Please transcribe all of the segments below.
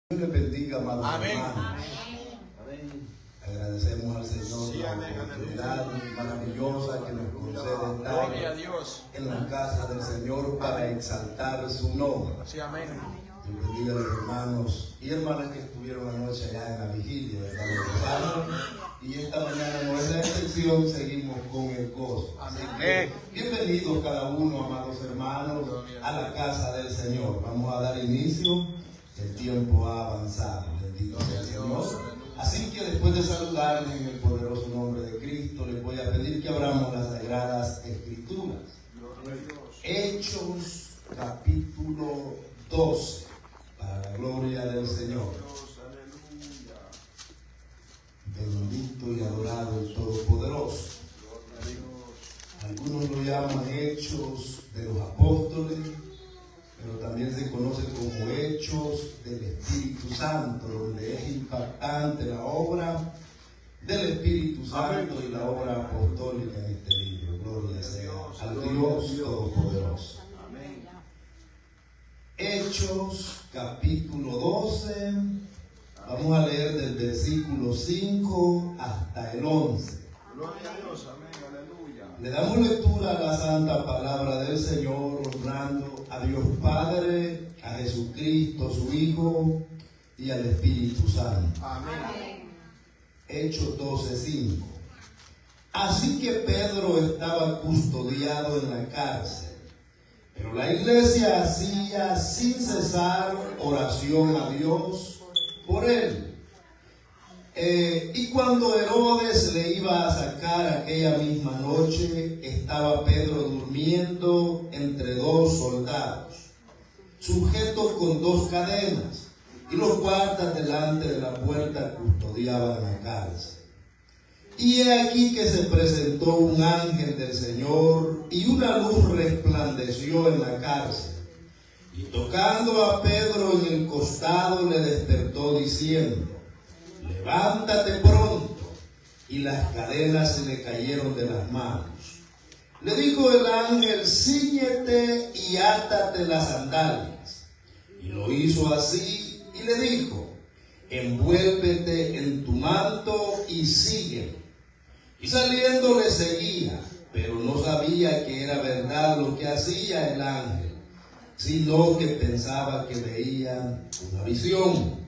Dios le bendiga, amados Amén. hermanos. Amén. Agradecemos al Señor Sí, por la amén, oportunidad maravillosa que nos concede Gloria a estar Dios. en la casa del Señor para exaltar su nombre. Sí, amén. Dios bendiga a los hermanos y hermanas que estuvieron anoche allá en la vigilia, ¿verdad? Y esta mañana no es la excepción, seguimos con el gozo. Así que bienvenidos cada uno, amados hermanos, a la casa del Señor. Vamos a dar inicio. El tiempo ha avanzado, bendito sea el Señor. Así que después de saludarles en el poderoso nombre de Cristo, les voy a pedir que abramos las Sagradas Escrituras. Hechos capítulo 12, para la gloria del Señor. Bendito y adorado el Todopoderoso. Algunos lo llaman Hechos de los Apóstoles, pero también se conoce como Hechos del Espíritu Santo, donde es impactante la obra del Espíritu Santo y la obra apostólica en este libro. Gloria sea al Dios Todopoderoso. Hechos capítulo 12, vamos a leer del versículo 5 hasta el 11. Gloria a Dios, amén, aleluya. Le damos lectura a la santa palabra del Señor, honrando a Dios Padre, a Jesucristo su Hijo y al Espíritu Santo. Amén. Hechos 12:5. Así que Pedro estaba custodiado en la cárcel, pero la iglesia hacía sin cesar oración a Dios por él. Y cuando Herodes le iba a sacar aquella misma noche, estaba Pedro durmiendo entre dos soldados, sujeto con dos cadenas, y los guardas delante de la puerta custodiaban la cárcel. Y he aquí que se presentó un ángel del Señor, y una luz resplandeció en la cárcel. Y tocando a Pedro en el costado, le despertó diciendo: levántate pronto. Y las cadenas se le cayeron de las manos. Le dijo el ángel: cíñete y átate las sandalias. Y lo hizo así, y le dijo: envuélvete en tu manto y sígueme. Y saliendo le seguía, pero no sabía que era verdad lo que hacía el ángel, sino que pensaba que veía una visión.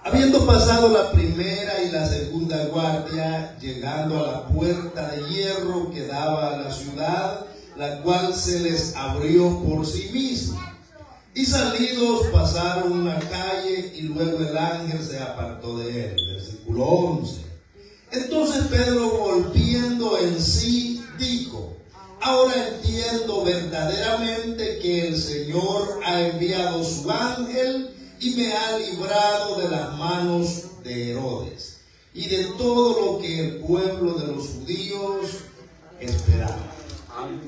Habiendo pasado la primera y la segunda guardia, llegando a la puerta de hierro que daba a la ciudad, la cual se les abrió por sí misma. Y salidos pasaron una calle, y luego el ángel se apartó de él. Versículo 11. Entonces Pedro, volviendo en sí, dijo: ahora entiendo verdaderamente que el Señor ha enviado su ángel y me ha librado de las manos de Herodes y de todo lo que el pueblo de los judíos esperaba.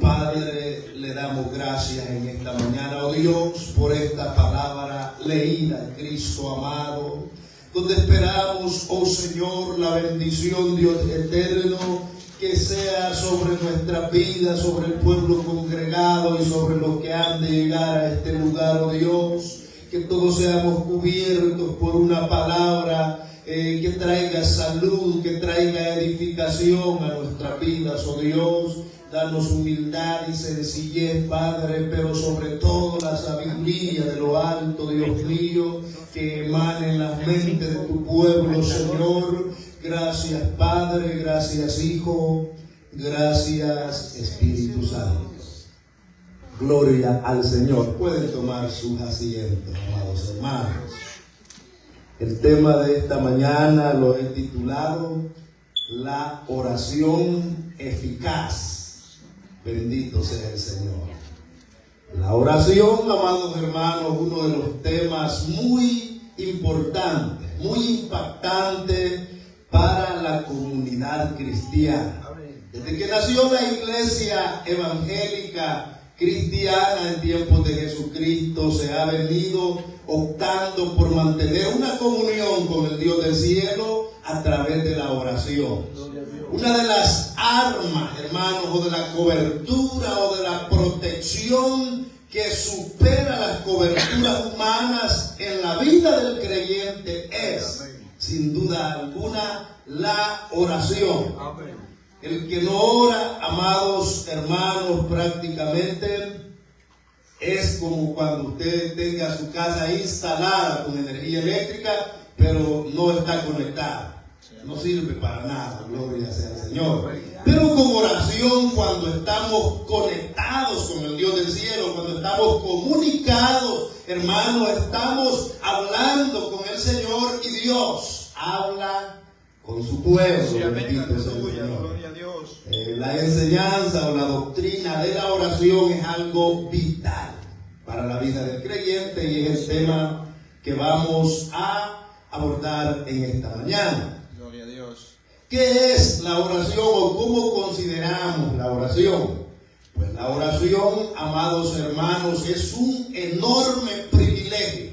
Padre, le damos gracias en esta mañana, oh Dios, por esta palabra leída, Cristo amado, donde esperamos, oh Señor, la bendición, Dios eterno, que sea sobre nuestra vida, sobre el pueblo congregado y sobre los que han de llegar a este lugar, oh Dios. Que todos seamos cubiertos por una palabra que traiga salud, que traiga edificación a nuestras vidas, oh Dios. Danos humildad y sencillez, Padre, pero sobre todo la sabiduría de lo alto, Dios mío, que emane en la mente de tu pueblo, Señor. Gracias, Padre, gracias, Hijo, gracias, Espíritu Santo. Gloria al Señor. Pueden tomar sus asientos, amados hermanos. El tema de esta mañana lo he titulado La oración eficaz. Bendito sea el Señor. La oración, amados hermanos, uno de los temas muy importantes, muy impactantes para la comunidad cristiana. Desde que nació la iglesia evangélica cristiana en tiempos de Jesucristo, se ha venido optando por mantener una comunión con el Dios del cielo a través de la oración. Una de las armas, hermanos, o de la cobertura o de la protección que supera las coberturas humanas en la vida del creyente es, sin duda alguna, la oración. El que no ora, amados hermanos, prácticamente es como cuando usted tenga su casa instalada con energía eléctrica, pero no está conectada. No sirve para nada, gloria sea al Señor. Pero con oración, cuando estamos conectados con el Dios del cielo, cuando estamos comunicados, hermanos, estamos hablando con el Señor y Dios habla con su pueblo. Sí, amén, Bendito sea el aleluya, Señor. gloria a Dios. La enseñanza o la doctrina de la oración es algo vital para la vida del creyente y es el tema que vamos a abordar en esta mañana. Gloria a Dios. ¿Qué es la oración o cómo consideramos la oración? Pues la oración, amados hermanos, es un enorme privilegio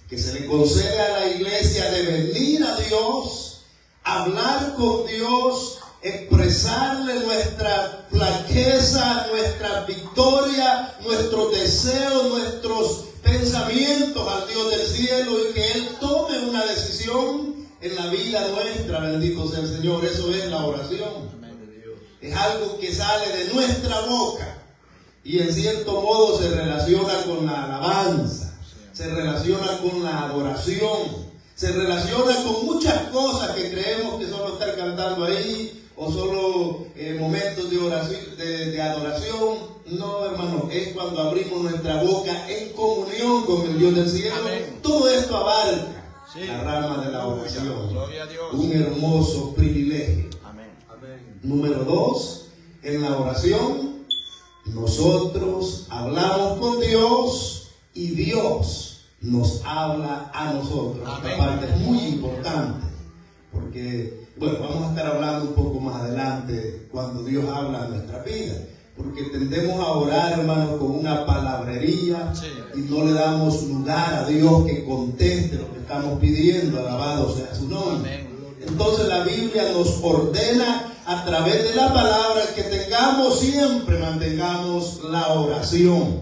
que se le concede a la iglesia de venir a Dios, hablar con Dios, expresarle nuestra flaqueza, nuestra victoria, nuestros deseos, nuestros pensamientos al Dios del cielo y que Él tome una decisión en la vida nuestra. Bendito sea el Señor. Eso es la oración. Es algo que sale de nuestra boca y en cierto modo se relaciona con la alabanza, se relaciona con la adoración, se relaciona con muchas cosas que creemos que solo estar cantando ahí o solo momentos de oración, de adoración. No, hermano, es cuando abrimos nuestra boca en comunión con el Dios del cielo. Amén. Todo esto abarca Sí. la rama de la oración. Gloria a Dios. Un hermoso privilegio. Amén. Amén. Número 2, en la oración nosotros hablamos con Dios y Dios nos habla a nosotros. Amén. Esta parte es muy importante porque, bueno, vamos a estar hablando un poco más adelante cuando Dios habla en nuestra vida, porque tendemos a orar, hermanos, con una palabrería y no le damos lugar a Dios que conteste lo que estamos pidiendo. Alabado sea su nombre. Amén. Entonces la Biblia nos ordena a través de la palabra que siempre mantengamos la oración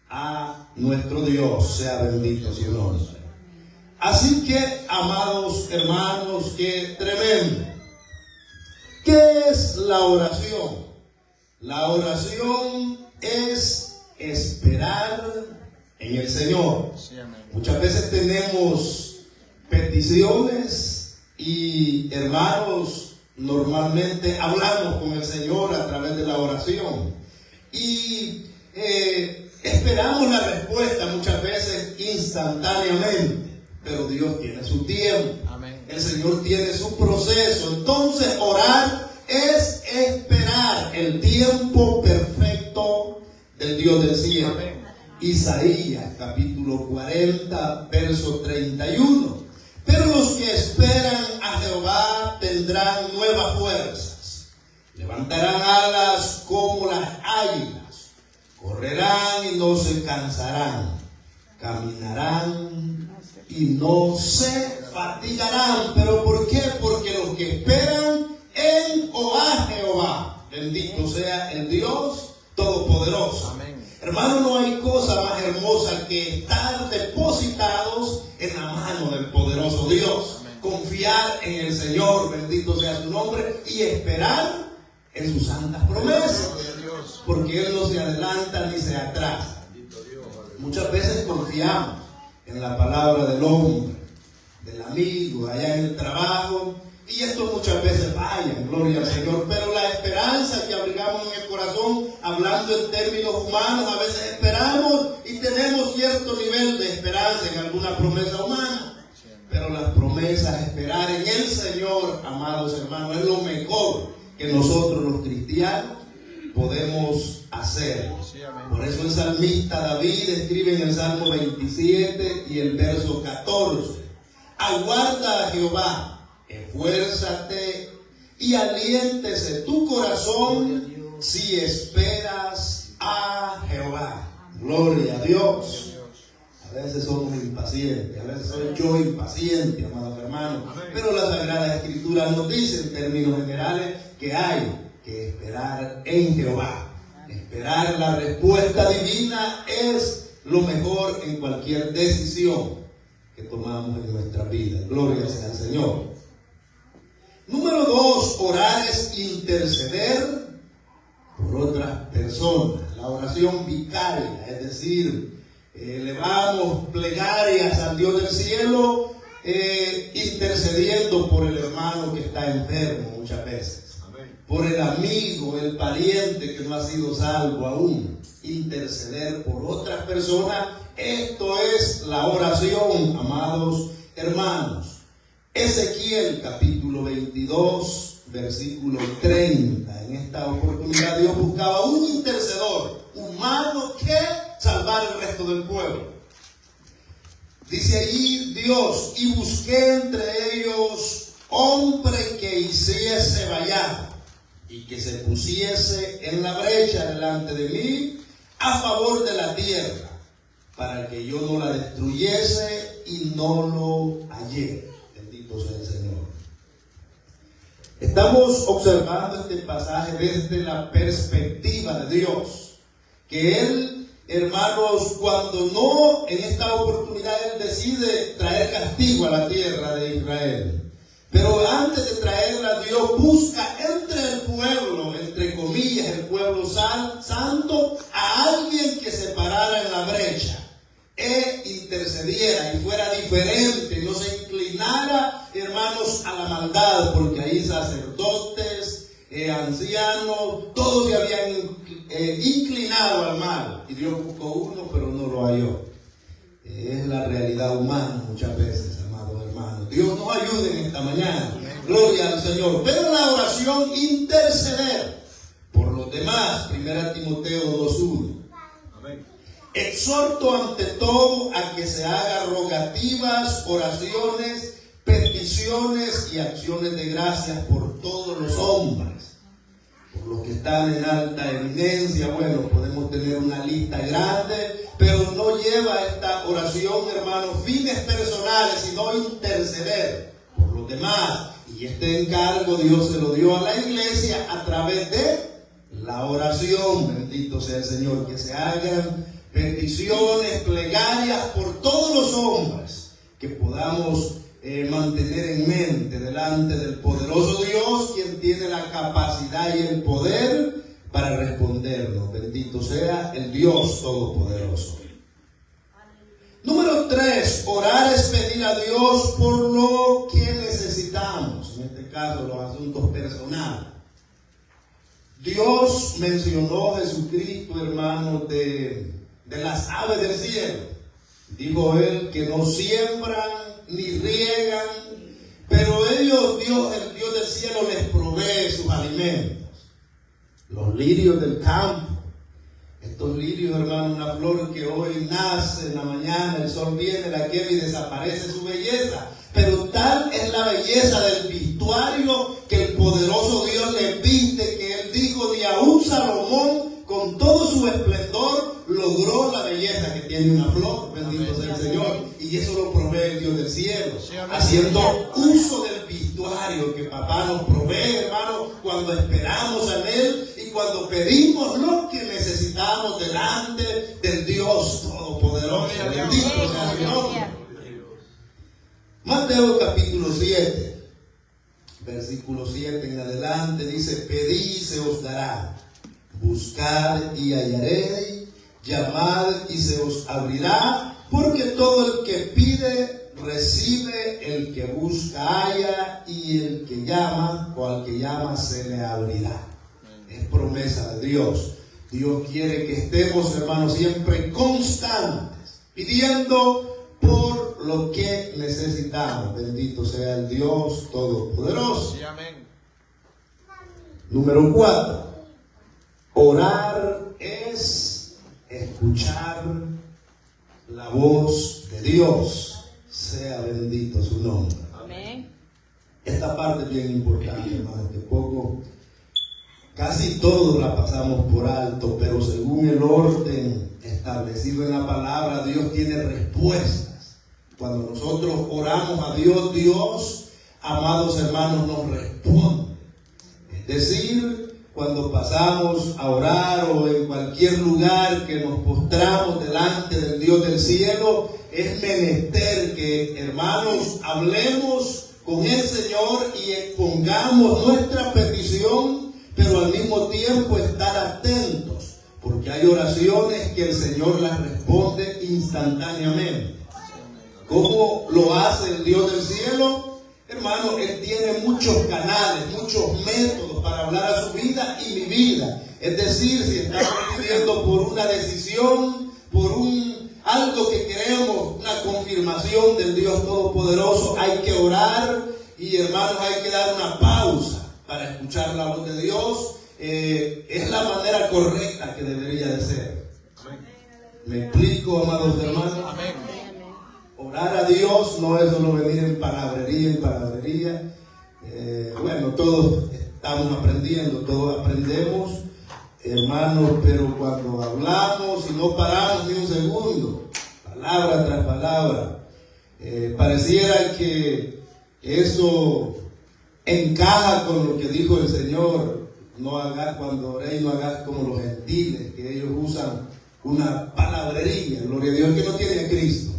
a nuestro Dios, sea bendito su nombre. Así que, amados hermanos, qué tremendo. ¿Qué es la oración? La oración es esperar en el Señor. Sí, amén. Muchas veces tenemos peticiones y, hermanos, normalmente hablamos con el Señor a través de la oración y esperamos la respuesta muchas veces instantáneamente, pero Dios tiene su tiempo. Amén. El Señor tiene su proceso. Entonces orar es esperar el tiempo perfecto del Dios del cielo. Amén. Isaías capítulo 40 verso 31. Pero los que esperan a Jehová tendrán nuevas fuerzas, levantarán alas como las águilas, correrán y no se cansarán, caminarán y no se fatigarán. ¿Pero por qué? Porque los que esperan en o a Jehová, bendito sea el Dios Todopoderoso. Amén. Hermano, no hay cosa más hermosa que estar depositados en la mano del poderoso Dios. Amén. Confiar en el Señor, bendito sea su nombre, y esperar en sus santas promesas. Gloria a Dios. Porque Él no se adelanta ni se atrasa. Bendito Dios. Muchas veces confiamos en la palabra del hombre, del amigo, allá en el trabajo, y esto muchas veces falla, gloria al Señor, pero la esperanza que abrigamos en el corazón, hablando en términos humanos, a veces esperamos y tenemos cierto nivel de esperanza en alguna promesa humana, pero las promesas, esperar en el Señor, amados hermanos, es lo mejor que nosotros los cristianos podemos hacer. Sí, amén. Por eso el salmista David escribe en el Salmo 27 y el verso 14: aguarda a Jehová, esfuérzate y aliéntese tu corazón si esperas a Jehová. Gloria a Dios. A veces somos impacientes, a veces soy yo impaciente, amados hermanos, pero la Sagrada Escritura nos dice en términos generales que hay que esperar en Jehová. Esperar la respuesta divina es lo mejor en cualquier decisión que tomamos en nuestra vida. Gloria sea al Señor. Número 2, orar es interceder por otras personas. La oración vicaria, es decir, elevamos plegarias al Dios del cielo, intercediendo por el hermano que está enfermo muchas veces. Por el amigo, el pariente que no ha sido salvo aún. Interceder por otras personas. Esto es la oración, amados hermanos. Ezequiel capítulo 22, versículo 30. En esta oportunidad Dios buscaba un intercedor humano que salvar el resto del pueblo. Dice allí Dios: y busqué entre ellos hombre que hiciese vallado y que se pusiese en la brecha delante de mí a favor de la tierra, para que yo no la destruyese, y no lo hallé. Bendito sea el Señor. Estamos observando este pasaje desde la perspectiva de Dios, que Él, hermanos, cuando no, en esta oportunidad Él decide traer castigo a la tierra de Israel. Pero antes de traerla, Dios busca entre el pueblo, entre comillas, el pueblo santo, a alguien que se parara en la brecha e intercediera y fuera diferente, no se inclinara, hermanos, a la maldad, porque ahí sacerdotes, ancianos, todos se habían inclinado al mal, y Dios buscó uno, pero no lo halló. Es la realidad humana muchas veces. Dios nos ayude en esta mañana. Gloria al Señor. Pero la oración, interceder por los demás. 1 Timoteo 2:1. Exhorto ante todo a que se hagan rogativas, oraciones, peticiones y acciones de gracias por todos los hombres, por los que están en alta eminencia. Bueno, podemos tener una lista grande, pero no lleva esta oración, hermanos, fines personales, sino interceder por los demás. Y este encargo Dios se lo dio a la iglesia a través de la oración. Bendito sea el Señor. Que se hagan peticiones, plegarias por todos los hombres, que podamos mantener en mente delante del poderoso Dios, quien tiene la capacidad y el poder para respondernos. Bendito sea el Dios Todopoderoso. Número 3, orar es pedir a Dios por lo que necesitamos, en este caso los asuntos personales. Dios mencionó a Jesucristo, hermano, de las aves del cielo. Dijo Él que no siembran ni riegan, pero ellos, el Dios del cielo les provee sus alimentos. Los lirios del campo. Estos lirios, hermano, una flor que hoy nace en la mañana, el sol viene, la quema y desaparece su belleza. Pero tal es la belleza del vestuario que el poderoso Dios le viste, que Él dijo: ni aún Salomón, con todo su esplendor, logró la belleza que tiene una flor. Bendito sea el Señor. Y eso lo provee el Dios del cielo, haciendo uso del vestuario que papá nos provee, hermano, cuando esperamos en Él y cuando pedimos lo que necesitamos delante del Dios Todopoderoso. Bendito sea el Señor. Mateo capítulo 7, versículo 7 en adelante, dice: pedid y se os dará, buscad y hallaréis, llamad y se os abrirá, porque todo el que pide recibe, el que busca halla, y el que llama o al que llama se le abrirá. Es promesa de Dios. Dios quiere que estemos, hermanos, siempre constantes, pidiendo por lo que necesitamos. Bendito sea el Dios Todopoderoso. Sí, amén. Número 4. Orar es escuchar la voz de Dios. Sea bendito su nombre. Amén. Esta parte es bien importante, hermano, que casi todos la pasamos por alto, pero según el orden establecido en la palabra, Dios tiene respuestas. Cuando nosotros oramos a Dios, Dios, amados hermanos, nos responde. Es decir, cuando pasamos a orar o en cualquier lugar que nos postramos delante del Dios del cielo, es menester que, hermanos, hablemos con el Señor y expongamos nuestra petición, pero al mismo tiempo estar atentos, porque hay oraciones que el Señor las responde instantáneamente. ¿Cómo lo hace el Dios del cielo? Hermano, Él tiene muchos canales, muchos métodos para hablar a su vida y mi vida. Es decir, si estamos pidiendo por una decisión, por algo que queremos, una confirmación del Dios Todopoderoso, hay que orar y, hermanos, hay que dar una pausa para escuchar la voz de Dios. Es la manera correcta que debería de ser. ¿Me explico, amados hermanos? Amén. Orar a Dios no es solo venir en palabrería. Bueno, todos estamos aprendiendo, todos aprendemos, hermanos, pero cuando hablamos y no paramos ni un segundo, palabra tras palabra, pareciera que eso encaja con lo que dijo el Señor: no hagas, cuando oréis, no hagas como los gentiles, que ellos usan una palabrería. Gloria a Dios que no tiene a Cristo.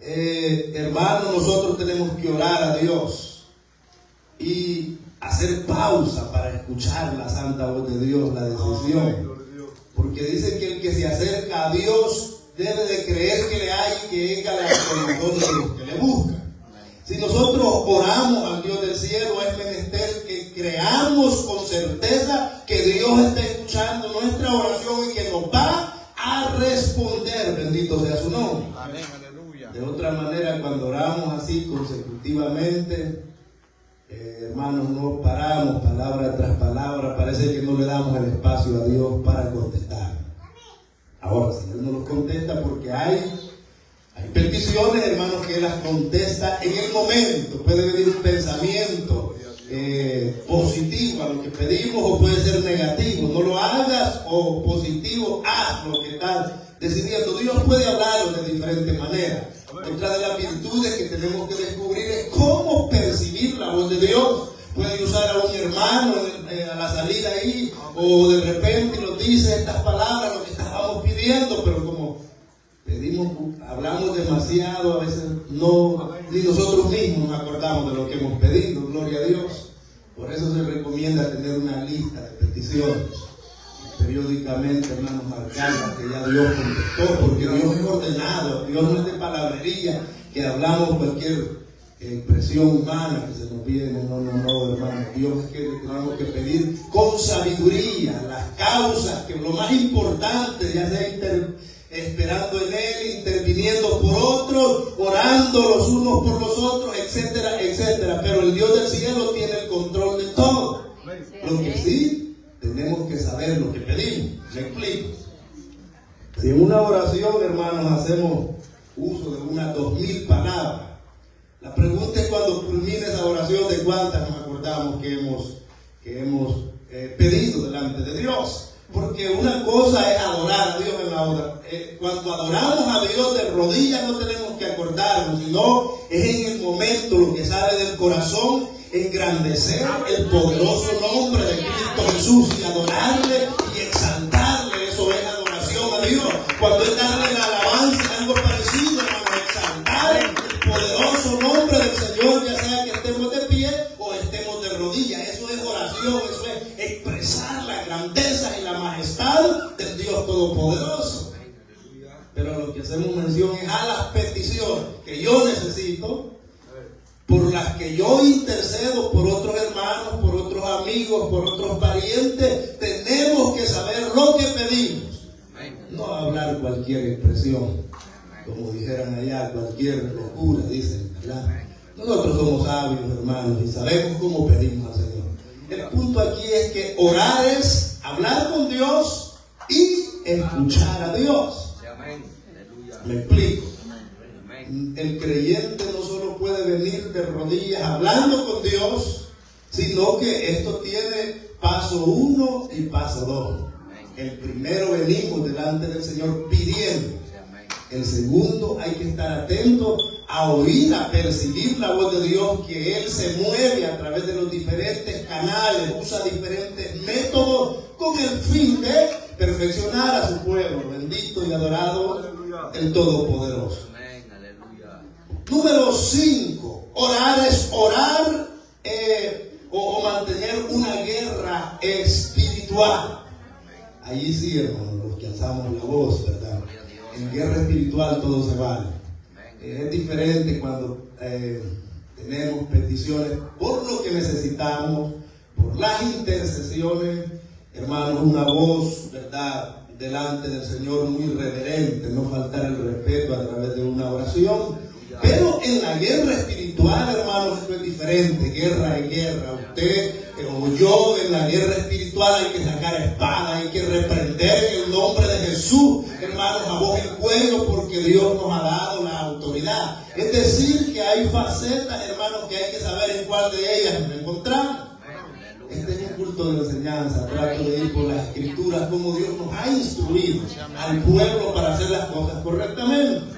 Hermanos, nosotros tenemos que orar a Dios y hacer pausa para escuchar la santa voz de Dios, la decisión. Porque dice que el que se acerca a Dios debe de creer que le hay y que es galardonador de los que le buscan. Si nosotros oramos al Dios del cielo, es menester que creamos con certeza que Dios está escuchando nuestra oración y que nos va a responder. Bendito sea su nombre. Amén, aleluya. De otra manera, cuando oramos así consecutivamente, hermanos, no paramos palabra tras palabra, parece que no le damos el espacio a Dios para contestar. Ahora, si Él no nos contesta, porque hay peticiones, hermanos, que Él las contesta en el momento. Puede venir un pensamiento positivo a lo que pedimos, o puede ser negativo. No lo hagas, o positivo, haz lo que estás decidiendo. Dios puede hablarlo de diferentes maneras. Otra de las virtudes que tenemos que descubrir es cómo percibir la voz de Dios. Puede usar a un hermano a la salida ahí, o de repente nos dice estas palabras, lo que estábamos pidiendo, pero como hablamos demasiado, a veces ni nosotros mismos nos acordamos de lo que hemos pedido. Gloria a Dios. Por eso se recomienda tener una lista de peticiones, periódicamente, hermanos, marcarlas, que ya Dios contestó, porque Dios es ordenado. Dios no es de palabrería, que hablamos cualquier expresión humana que se nos viene. No, hermanos. Dios es que tenemos que pedir con sabiduría las causas, que lo más importante, ya sea esperando en Él, interviniendo por otros, orando los unos por los otros, etcétera, etcétera. Pero el Dios del cielo tiene el control de todo. Lo que sí, tenemos que saber lo que pedimos. ¿Me explico? Si en una oración, hermanos, hacemos uso de unas 2000 palabras, la pregunta es, cuando culmine esa oración, ¿de cuántas nos acordamos que hemos pedido delante de Dios? Porque una cosa es adorar a Dios en la otra. Cuando adoramos a Dios de rodillas no tenemos que acordarnos, sino es en el momento, lo que sale del corazón, engrandecer el poderoso nombre de Cristo Jesús y adorarle y exaltarle. Eso es adoración a Dios. Cuando es darle la alabanza, algo parecido, hermano, exaltar el poderoso nombre del Señor, ya sea que estemos de pie o estemos de rodillas. Eso es oración, eso es expresar la grandeza y la majestad del Dios Todopoderoso. Pero lo que hacemos mención es a las peticiones que yo necesito, por las que yo intercedo por otros hermanos, por otros amigos, por otros parientes. Tenemos que saber lo que pedimos, no hablar cualquier expresión, como dijeran allá, cualquier locura, dicen, ¿verdad? Nosotros somos sabios, hermanos, y sabemos cómo pedimos al Señor. El punto aquí es que orar es hablar con Dios y escuchar a Dios. ¿Me explico? El creyente no solo puede venir de rodillas hablando con Dios, sino que esto tiene paso 1 y paso 2. El primero, venimos delante del Señor pidiendo. El segundo, hay que estar atento a oír, a percibir la voz de Dios, que Él se mueve a través de los diferentes canales, usa diferentes métodos con el fin de perfeccionar a su pueblo. Bendito y adorado el Todopoderoso. Número 5, orar es orar o mantener una guerra espiritual. Allí sí, hermano, los que alzamos la voz, ¿verdad? En guerra espiritual todo se vale. Es diferente cuando tenemos peticiones por lo que necesitamos, por las intercesiones, hermanos, una voz, ¿verdad?, delante del Señor muy reverente, no faltar el respeto a través de una oración. Pero en la guerra espiritual, hermanos, esto es diferente. Guerra es guerra. Usted o yo, en la guerra espiritual hay que sacar espada, hay que reprender en el nombre de Jesús, hermanos, a voz en cuello, porque Dios nos ha dado la autoridad. Es decir, que hay facetas, hermanos, que hay que saber en cuál de ellas nos encontramos. Este es un culto de enseñanza. Trato de ir por las escrituras, como Dios nos ha instruido al pueblo para hacer las cosas correctamente.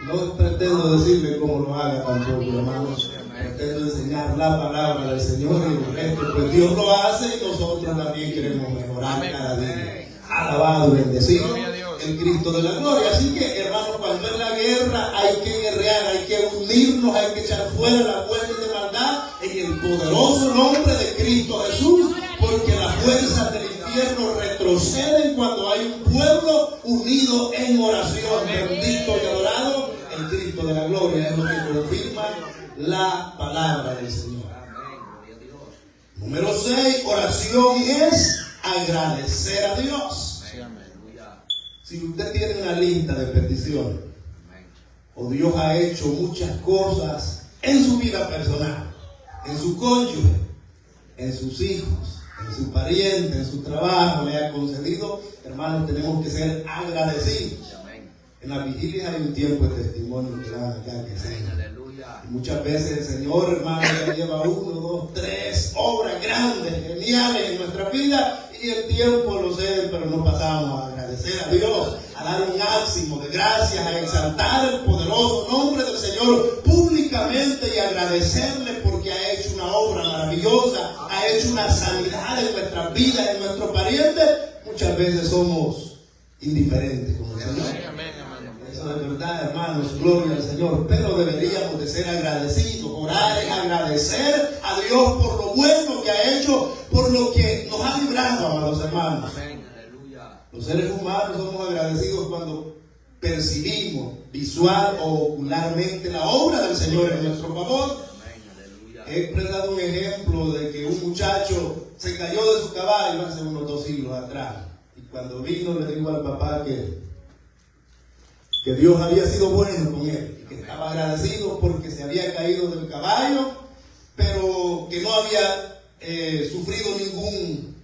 No pretendo decirle cómo lo haga tampoco, hermanos. Pretendo enseñar la palabra del Señor, y el resto, pues Dios lo hace y nosotros también queremos mejorar cada día. Alabado y bendecido el Cristo de la gloria. Así que, hermanos, cuando es la guerra hay que guerrear, hay que unirnos, hay que echar fuera la fuerza de maldad en el poderoso nombre de Cristo Jesús, porque las fuerzas del infierno retroceden cuando hay un pueblo unido en oración. Bendito y adorado el Cristo de la gloria, es lo que confirma la palabra del Señor. Número 6, oración es agradecer a Dios. Si usted tiene una lista de peticiones, o Dios ha hecho muchas cosas en su vida personal, en su cónyuge, en sus hijos, en su pariente, en su trabajo, le ha concedido, hermanos, tenemos que ser agradecidos. En la vigilia hay un tiempo de testimonio que dan acá, que se y muchas veces el Señor, hermano, ya lleva 1, 2, 3 obras grandes, geniales en nuestra vida, y el tiempo lo sé, pero no pasamos a agradecer a Dios, a dar un máximo de gracias, a exaltar el poderoso nombre del Señor públicamente y agradecerle porque ha hecho una obra maravillosa, ha hecho una sanidad en nuestras vidas, en nuestros parientes. Muchas veces somos indiferentes con el Señor. Eso es verdad, hermanos, gloria al Señor, pero deberíamos de ser agradecidos. Orar es agradecer a Dios por lo bueno que ha hecho, por lo que nos ha librado, amados hermanos. Los seres humanos somos agradecidos cuando percibimos visual o ocularmente la obra del Señor en nuestro favor. He dado un ejemplo de que un muchacho se cayó de su caballo hace unos 2 siglos atrás, y cuando vino le dijo al papá que Dios había sido bueno con él, y que estaba agradecido porque se había caído del caballo, pero que no había sufrido ningún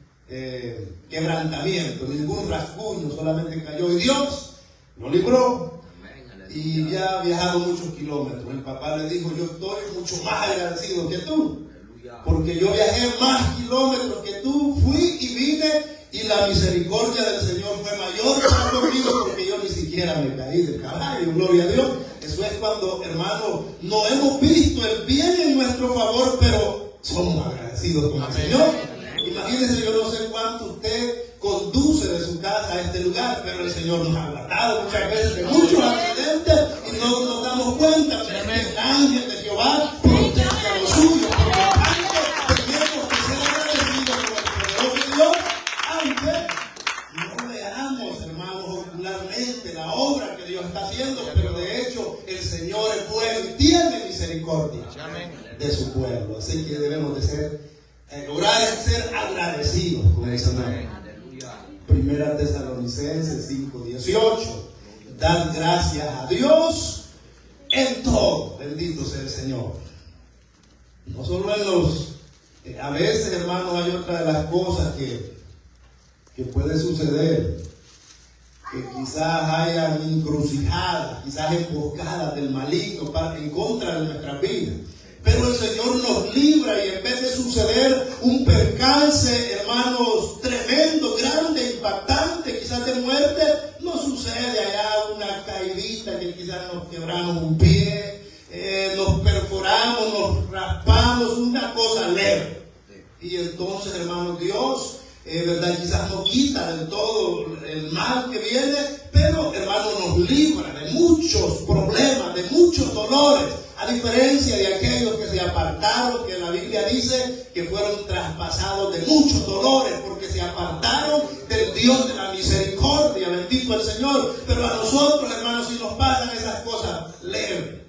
quebrantamiento, ningún rasguño, solamente cayó y Dios lo libró. Y ya ha viajado muchos kilómetros. El papá le dijo: yo estoy mucho más agradecido que tú, porque yo viajé más kilómetros que tú, fui y vine, y la misericordia del Señor fue mayor para conmigo, porque yo ni siquiera me caí del caballo. Gloria a Dios. Eso es cuando, hermano, no hemos visto el bien en nuestro favor, pero somos agradecidos con el Señor. Imagínense, yo no sé cuánto usted conduce de su casa a este lugar, pero el Señor nos ha guardado muchas veces de muchos accidentes y no nos damos cuenta. El ángel de Jehová protege a los suyos. Por lo tanto, tenemos que ser agradecidos con el poderoso Dios, aunque no veamos, hermanos, ocularmente la obra que Dios está haciendo, pero de hecho el Señor es bueno y tiene misericordia de su pueblo. Así que debemos de ser, orar es ser agradecidos con el Señor. Primera Tesalonicenses 5:18. Dad gracias a Dios en todo. Bendito sea el Señor. No solo en los... a veces, hermanos, hay otra de las cosas que puede suceder, que quizás haya encrucijadas, quizás emboscadas del maligno en contra de nuestras vidas. Pero el Señor nos libra, y en vez de suceder un percance, hermanos, tremendo, grande, impactante, quizás de muerte, no sucede allá una caidita quebramos un pie, nos perforamos, nos raspamos, una cosa leve. Y entonces, hermano, Dios, verdad, quizás no quita del todo el mal que viene, pero, hermano, nos libra de muchos problemas, de muchos dolores, a diferencia de aquellos que se apartaron, que la Biblia dice que fueron traspasados de muchos dolores, porque se apartaron del Dios de la misericordia, bendito el Señor. Pero a nosotros, hermanos, si nos pasan esas cosas leves,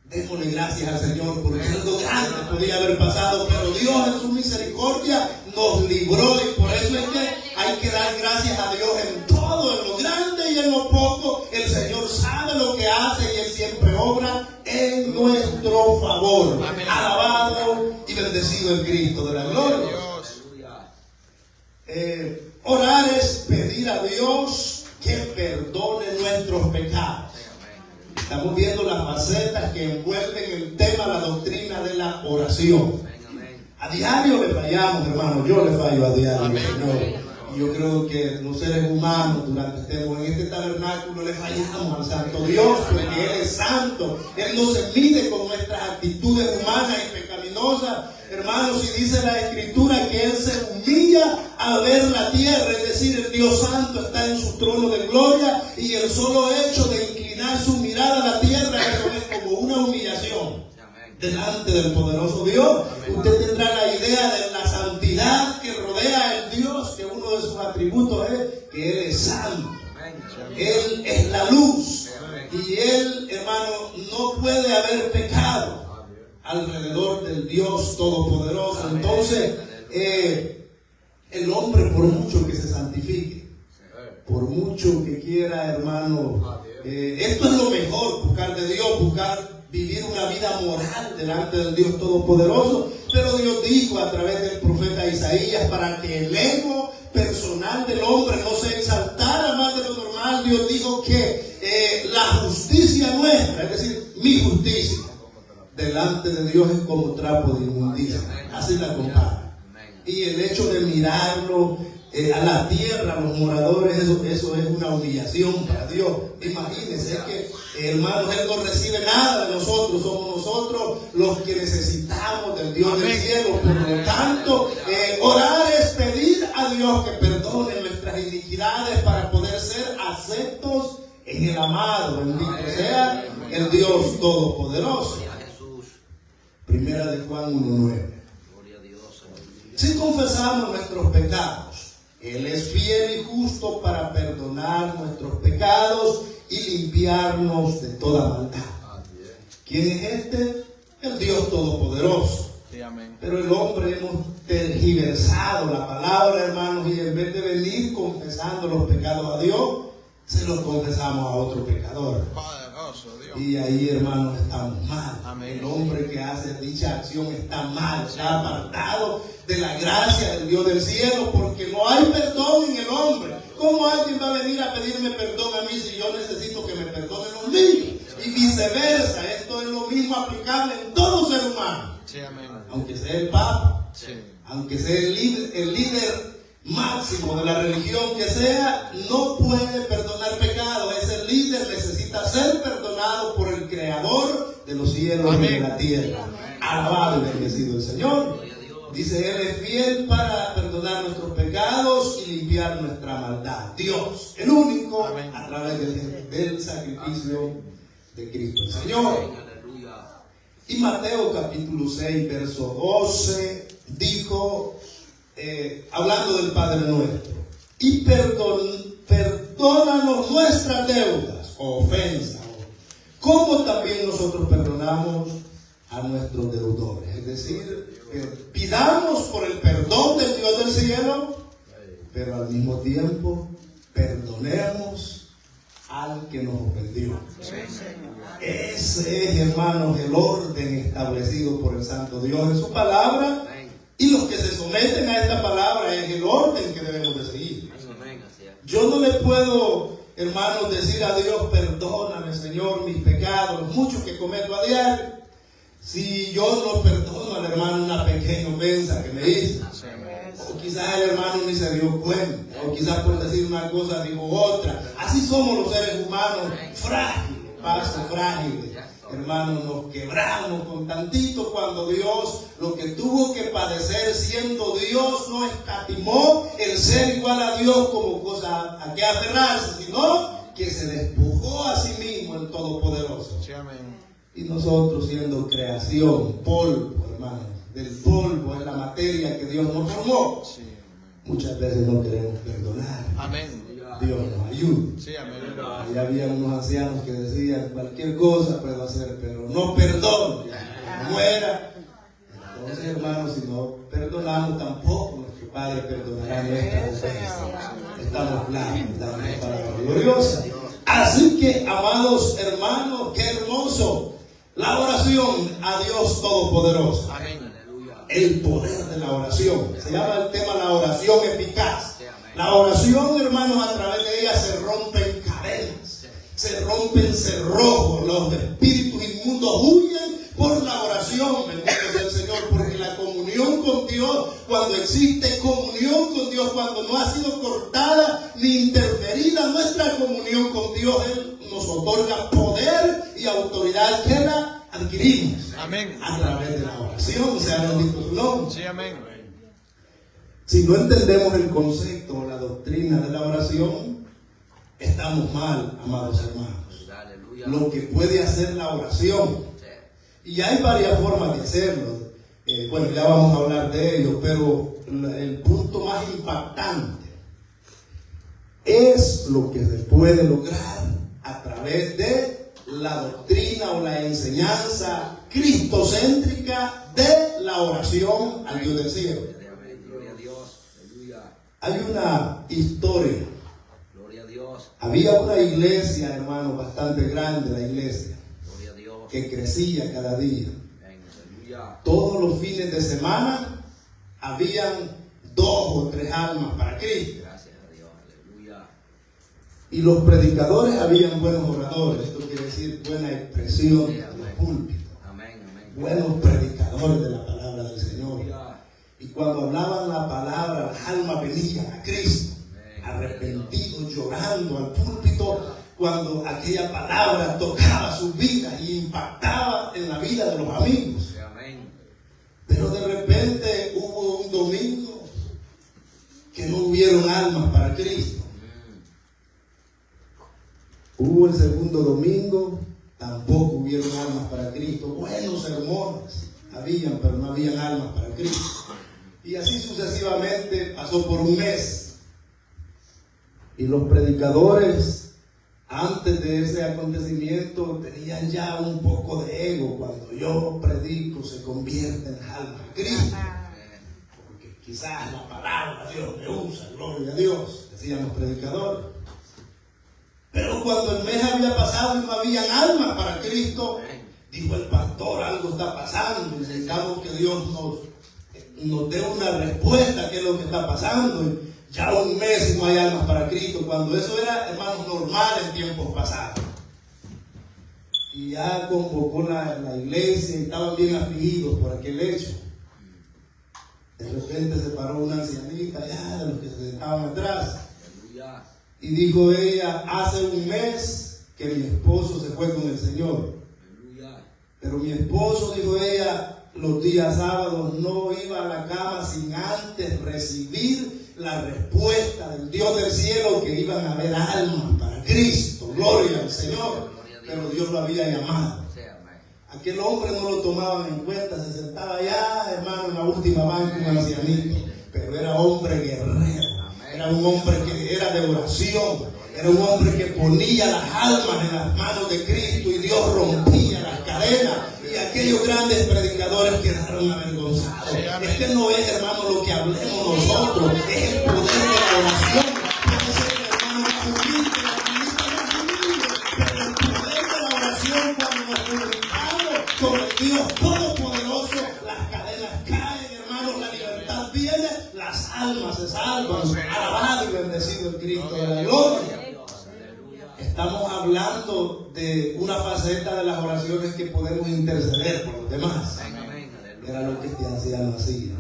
démosle gracias al Señor, porque algo grande podía haber pasado, pero Dios en su misericordia nos libró, y por eso es que hay que dar gracias a Dios en todo, en lo grande y en lo poco. El Señor sabe lo que hace y Él siempre obra en nuestro favor. Alabado y bendecido el Cristo de la gloria. Orar es pedir a Dios que perdone nuestros pecados. Estamos viendo las facetas que envuelven el tema, la doctrina de la oración. A diario le fallamos, hermano. Yo le fallo a diario, Señor. Y yo creo que los seres humanos, durante estemos en este tabernáculo, le fallamos al Santo Dios, porque Él es santo. Él no se mide con nuestras actitudes humanas y pecaminosas. Hermanos, si dice la Escritura que Él se humilla al ver la tierra, es decir, el Dios Santo está en su trono de gloria, y el solo hecho de inclinar su mirada a la tierra, eso es como una humillación delante del poderoso Dios. Usted tendrá la idea de la santidad que rodea el Dios, que uno de sus atributos es que Él es santo. Él es la luz, y Él, hermano, no puede haber pecado alrededor del Dios Todopoderoso. Entonces, el hombre, por mucho que se santifique, por mucho que quiera, hermano, esto es lo mejor, buscar de Dios, buscar vivir una vida moral delante del Dios Todopoderoso. Pero Dios dijo a través del profeta Isaías, para que el ego personal del hombre no se exaltara más de lo normal, Dios dijo que la justicia nuestra, es decir, mi justicia, delante de Dios es como trapo de inmundicia. Así la compara. Y el hecho de mirarlo a la tierra, a los moradores, eso es una humillación para Dios. Imagínense que, hermanos, Él no recibe nada de nosotros, somos nosotros los que necesitamos del Dios del cielo. Por lo tanto, orar es pedir a Dios que perdone nuestras iniquidades para poder ser aceptos en el amado. Bendito sea el Dios Todopoderoso. Primera de Juan 1:9. Si confesamos nuestros pecados, Él es fiel y justo para perdonar nuestros pecados y limpiarnos de toda maldad. ¿Quién es este? El Dios Todopoderoso. Sí, amén. Pero el hombre hemos tergiversado la palabra, hermanos, y en vez de venir confesando los pecados a Dios, se los confesamos a otro pecador. Poderoso Dios. Y ahí, hermanos, estamos mal. Amén. El hombre que hace dicha acción está mal, está apartado de la gracia del Dios del cielo, porque no hay perdón en el hombre. ¿Cómo alguien va a venir a pedirme perdón a mí si yo necesito que me perdonen los niños? Y viceversa, esto es lo mismo aplicable en todo ser humano. Sí, amén. Aunque sea el Papa, Sí. aunque sea el líder máximo de la religión que sea, no puede perdonar pecado. Ese líder necesita ser perdonado por el Creador de los cielos y de la tierra. Alabado y bendecido el Señor. Dice, Él es fiel para perdonar nuestros pecados y limpiar nuestra maldad. Dios, el único, a través del sacrificio de Cristo el Señor. Y Mateo capítulo 6, verso 12, dijo, hablando del Padre nuestro, y perdónanos nuestras deudas o ofensas, como también nosotros perdonamos a nuestros deudores. Es decir, pidamos por el perdón del Dios del cielo, pero al mismo tiempo perdonemos al que nos ofendió. Ese es, hermanos, el orden establecido por el Santo Dios en su palabra, y los que se someten a esta palabra es el orden que debemos de seguir. Yo no le puedo, hermanos, decir a Dios, perdóname, Señor, mis pecados, los muchos que cometo a diario, si yo no perdono al hermano una pequeña ofensa que me hizo. O quizás el hermano ni se dio cuenta, o quizás por decir una cosa dijo otra. Así somos los seres humanos, frágiles, pasos frágiles. Hermanos, nos quebramos con tantito cuando Dios, lo que tuvo que padecer siendo Dios, no escatimó el ser igual a Dios como cosa a que aferrarse, sino que se despojó a sí mismo el Todopoderoso. Sí, amén. Y nosotros siendo creación, polvo, hermanos, del polvo, es la materia que Dios nos formó. Sí, amén. Muchas veces no queremos perdonar. Amén. Dios nos ayude. Sí, amén. Ahí había unos ancianos que decían, cualquier cosa puedo hacer, pero no perdono, no era. Entonces, hermanos, si no perdonamos, tampoco nuestro Padre perdonará nuestras ofensas. Estamos claros, estamos en la palabra gloriosa. Así que, amados hermanos, qué hermoso la oración a Dios Todopoderoso. Amén. El poder de la oración. Se llama el tema la oración eficaz. La oración, hermanos, a través de ella se rompen cadenas, se rompen cerrojos, los espíritus inmundos huyen por la oración, bendito sea el Señor, porque la comunión con Dios, cuando existe comunión con Dios, cuando no ha sido cortada ni interferida nuestra comunión con Dios, Él nos otorga poder y autoridad que la adquirimos. Amén. A través de la oración, sea bendito su nombre. Sí, amén. Si no entendemos el concepto o la doctrina de la oración, estamos mal, amados hermanos. Lo que puede hacer la oración. Y hay varias formas de hacerlo. Bueno, ya vamos a hablar de ello, pero el punto más impactante es lo que se puede lograr a través de la doctrina o la enseñanza cristocéntrica de la oración al Dios del cielo. Hay una historia. Gloria a Dios. Había una iglesia, hermano, bastante grande, la iglesia, Gloria a Dios. que crecía cada día. Aleluya. Todos los fines de semana habían 2 o 3 almas para Cristo. Gracias a Dios. Aleluya. Y los predicadores habían buenos oradores. Esto quiere decir buena expresión de los púlpitos. Amén, amén. Buenos predicadores de la palabra del Señor. Aleluya. Y cuando hablaban la palabra, las almas venían a Cristo, arrepentidos, llorando al púlpito, cuando aquella palabra tocaba sus vidas y impactaba en la vida de los amigos. Amén. Pero de repente hubo un domingo que no hubieron almas para Cristo. Hubo el segundo domingo, tampoco hubieron almas para Cristo. Buenos sermones habían, pero no habían almas para Cristo. Y así sucesivamente pasó por un mes. Y los predicadores, antes de ese acontecimiento, tenían ya un poco de ego. Cuando yo predico, se convierte en alma a Cristo. Porque quizás la palabra Dios me usa, gloria a Dios, decían los predicadores. Pero cuando el mes había pasado y no habían almas para Cristo, dijo el pastor, algo está pasando. Necesitamos que Dios nos dé una respuesta a qué es lo que está pasando. Y ya un mes y no hay almas para Cristo, cuando eso era, hermanos, normal en tiempos pasados. Y ya convocó la iglesia y estaban bien afligidos por aquel hecho. De repente se paró una ancianita ya de los que se sentaban atrás. Y dijo ella, hace un mes que mi esposo se fue con el Señor. Pero mi esposo, dijo ella, los días sábados no iba a la cama sin antes recibir la respuesta del Dios del cielo que iban a haber almas para Cristo. Gloria al Señor. Pero Dios lo había llamado. Aquel hombre no lo tomaban en cuenta, se sentaba allá, hermano, en la última banca, un ancianito. Pero era hombre guerrero. Era un hombre que era de oración. Era un hombre que ponía las almas en las manos de Cristo y Dios rompía las cadenas. Y aquellos grandes predicadores quedaron avergonzados. Es que no es, hermano, lo que hablemos nosotros, es el poder de la oración. Puede ser, hermano, más humilde, pero el poder de la oración, cuando nos comunicamos con el Dios Todopoderoso, las cadenas caen, hermano, la libertad viene, las almas se salvan. Alabado y bendecido el Cristo de la gloria. Estamos hablando de una faceta de las oraciones que podemos interceder por los demás. Era lo que este anciano hacía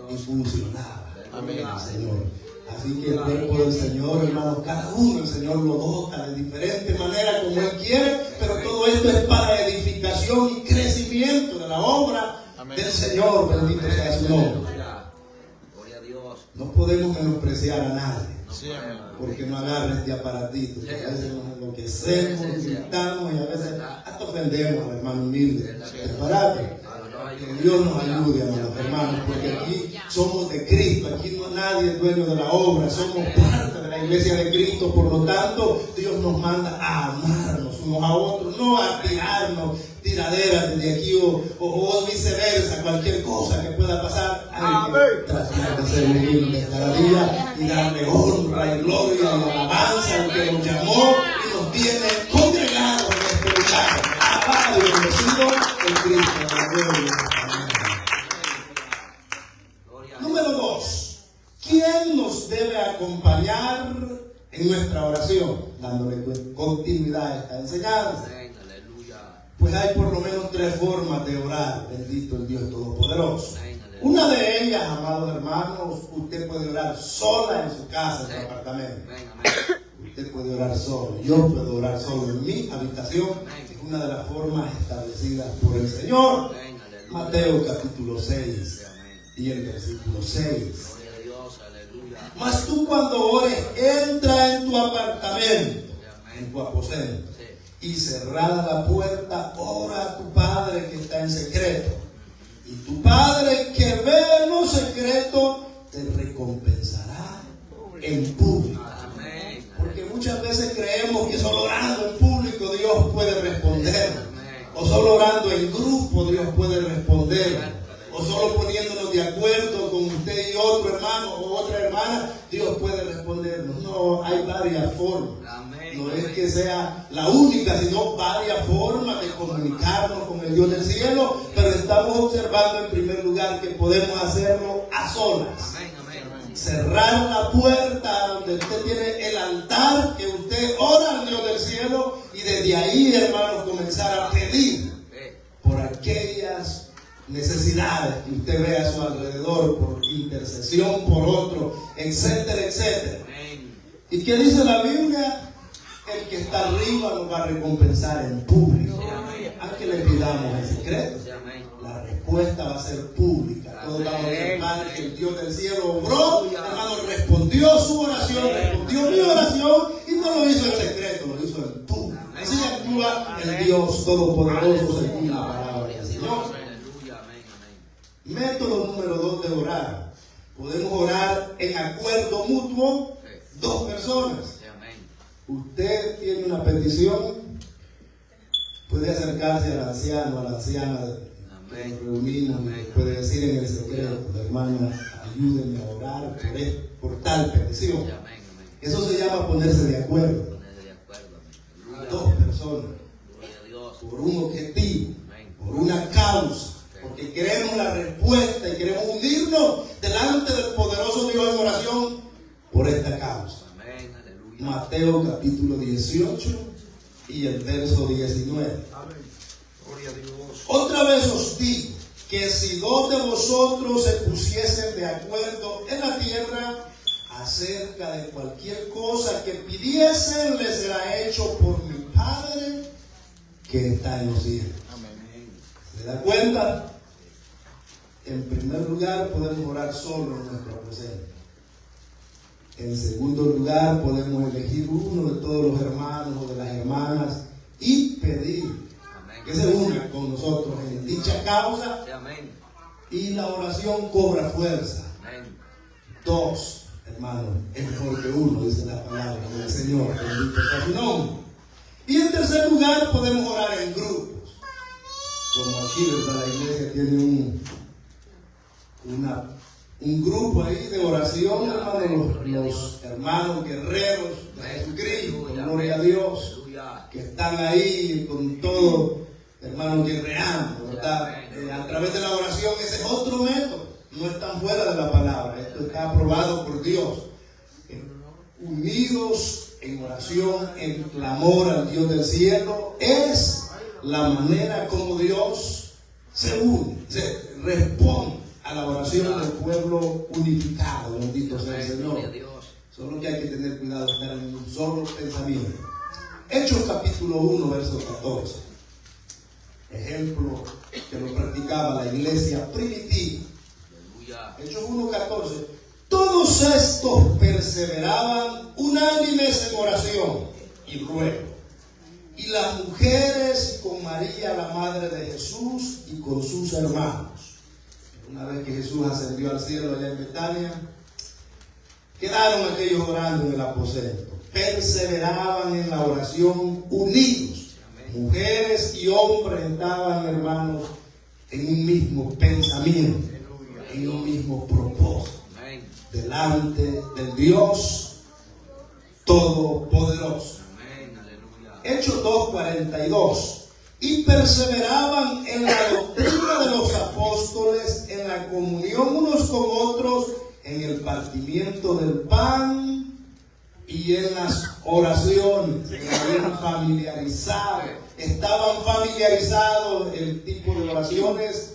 y funcionaba. Amén, Señor. Así que el cuerpo del Señor, hermanos, cada uno el Señor lo dota de diferente manera como Él quiere, pero todo esto es para edificación y crecimiento de la obra del Señor. Bendito sea su nombre. Gloria a Dios. No podemos menospreciar a nadie. Sí, amén. Porque no agarres este aparatito. Que a veces nos enloquecemos, gritamos y a veces hasta ofendemos al hermano humilde. Prepárate. Que Dios nos ayude, amados hermanos, porque aquí somos de Cristo, aquí no nadie es dueño de la obra, somos parte de la iglesia de Cristo, por lo tanto, Dios nos manda a amarnos unos a otros, no a tirarnos tiraderas desde aquí o viceversa, cualquier cosa que pueda pasar. Hay que tratar de ser humildes cada día y darle honra y gloria y alabanza al que nos llamó y nos tiene congregados en este lugar. Alabado y bendecido en Cristo. Número 2. ¿Quién nos debe acompañar en nuestra oración? Dándole continuidad a esta enseñanza. Pues hay por lo menos 3 formas de orar. Bendito el Dios Todopoderoso. Una de ellas, amados hermanos, usted puede orar sola en su casa, en su apartamento. Usted puede orar solo. Yo puedo orar solo en mi habitación. Es una de las formas establecidas por el Señor. Mateo capítulo 6 y el versículo 6. Mas tú cuando ores, entra en tu apartamento, en tu aposento, y cerrada la puerta, ora a tu Padre que está en secreto. Y tu Padre que ve en lo secreto, te recompensará en público. Porque muchas veces creemos que solo orando en público Dios puede responder. O solo orando en grupo Dios puede responder. O solo poniéndonos de acuerdo con usted y otro hermano o otra hermana, Dios puede respondernos. No, hay varias formas. No es que sea la única, sino varias formas de comunicarnos con el Dios del cielo. Pero estamos observando en primer lugar que podemos hacerlo a solas. Cerrar la puerta donde usted tiene el altar, que usted ora al Dios del cielo, y desde ahí, hermanos, comenzar a pedir por aquellas necesidades que usted ve a su alrededor, por intercesión por otro, etcétera, etcétera. ¿Y qué dice la Biblia? El que está arriba nos va a recompensar en público. Aunque le pidamos en secreto, la respuesta va a ser pública. Todos vamos a observar que el Dios del cielo obró, hermano, respondió su oración, respondió mi oración, y no lo hizo en secreto, lo hizo en público. Así actúa el Dios Todopoderoso según la palabra del Señor. Método número 2 de orar. Podemos orar en acuerdo mutuo, 2 personas. Usted tiene una petición, puede acercarse al anciano, a la anciana, nos reunimos y puede decir en el secreto, hermana, ayúdenme a orar por tal petición. Eso se llama ponerse de acuerdo. 2 personas, por un objetivo, por una causa, porque queremos la respuesta y queremos unirnos delante del poderoso Dios en oración por esta causa. Mateo capítulo 18 y el verso 19. Otra vez os digo que si 2 de vosotros se pusiesen de acuerdo en la tierra acerca de cualquier cosa que pidiesen, les será hecho por mi Padre que está en los cielos. ¿Se da cuenta? En primer lugar, podemos orar solo en nuestro aposento. En segundo lugar, podemos elegir uno de todos los hermanos o de las hermanas y pedir que se una con nosotros en dicha causa, y la oración cobra fuerza. 2, hermanos, es mejor que 1, dice la palabra del Señor. Bendito sea su nombre. Y en tercer lugar, podemos orar en grupos. Como aquí, ¿verdad? La iglesia tiene un grupo ahí de oración, hermanos, los hermanos guerreros de Jesucristo, gloria a Dios, que están ahí con todo, hermanos, guerreando, ¿verdad? A través de la oración. Ese es otro método, no están fuera de la palabra, esto está aprobado por Dios. Unidos en oración, en clamor al Dios del cielo, es la manera como Dios se une, se responde a la oración del pueblo unificado. Bendito sea el Señor. Solo que hay que tener cuidado de estar en un solo pensamiento. Hechos capítulo 1, verso 14. ejemplo que lo practicaba la iglesia primitiva. Aleluya. Hechos 1:14. Todos estos perseveraban unánimes en oración y ruego. Y las mujeres con María, la madre de Jesús, y con sus hermanos. Una vez que Jesús ascendió al cielo allá en Betania, quedaron aquellos orando en el aposento. Perseveraban en la oración unidos. Mujeres y hombres estaban, hermanos, en un mismo pensamiento, en un mismo propósito, delante del Dios Todopoderoso. Hechos 2:42. Y perseveraban en la doctrina de los apóstoles, en la comunión unos con otros, en el partimiento del pan y en las oraciones. Estaban familiarizados el tipo de oraciones,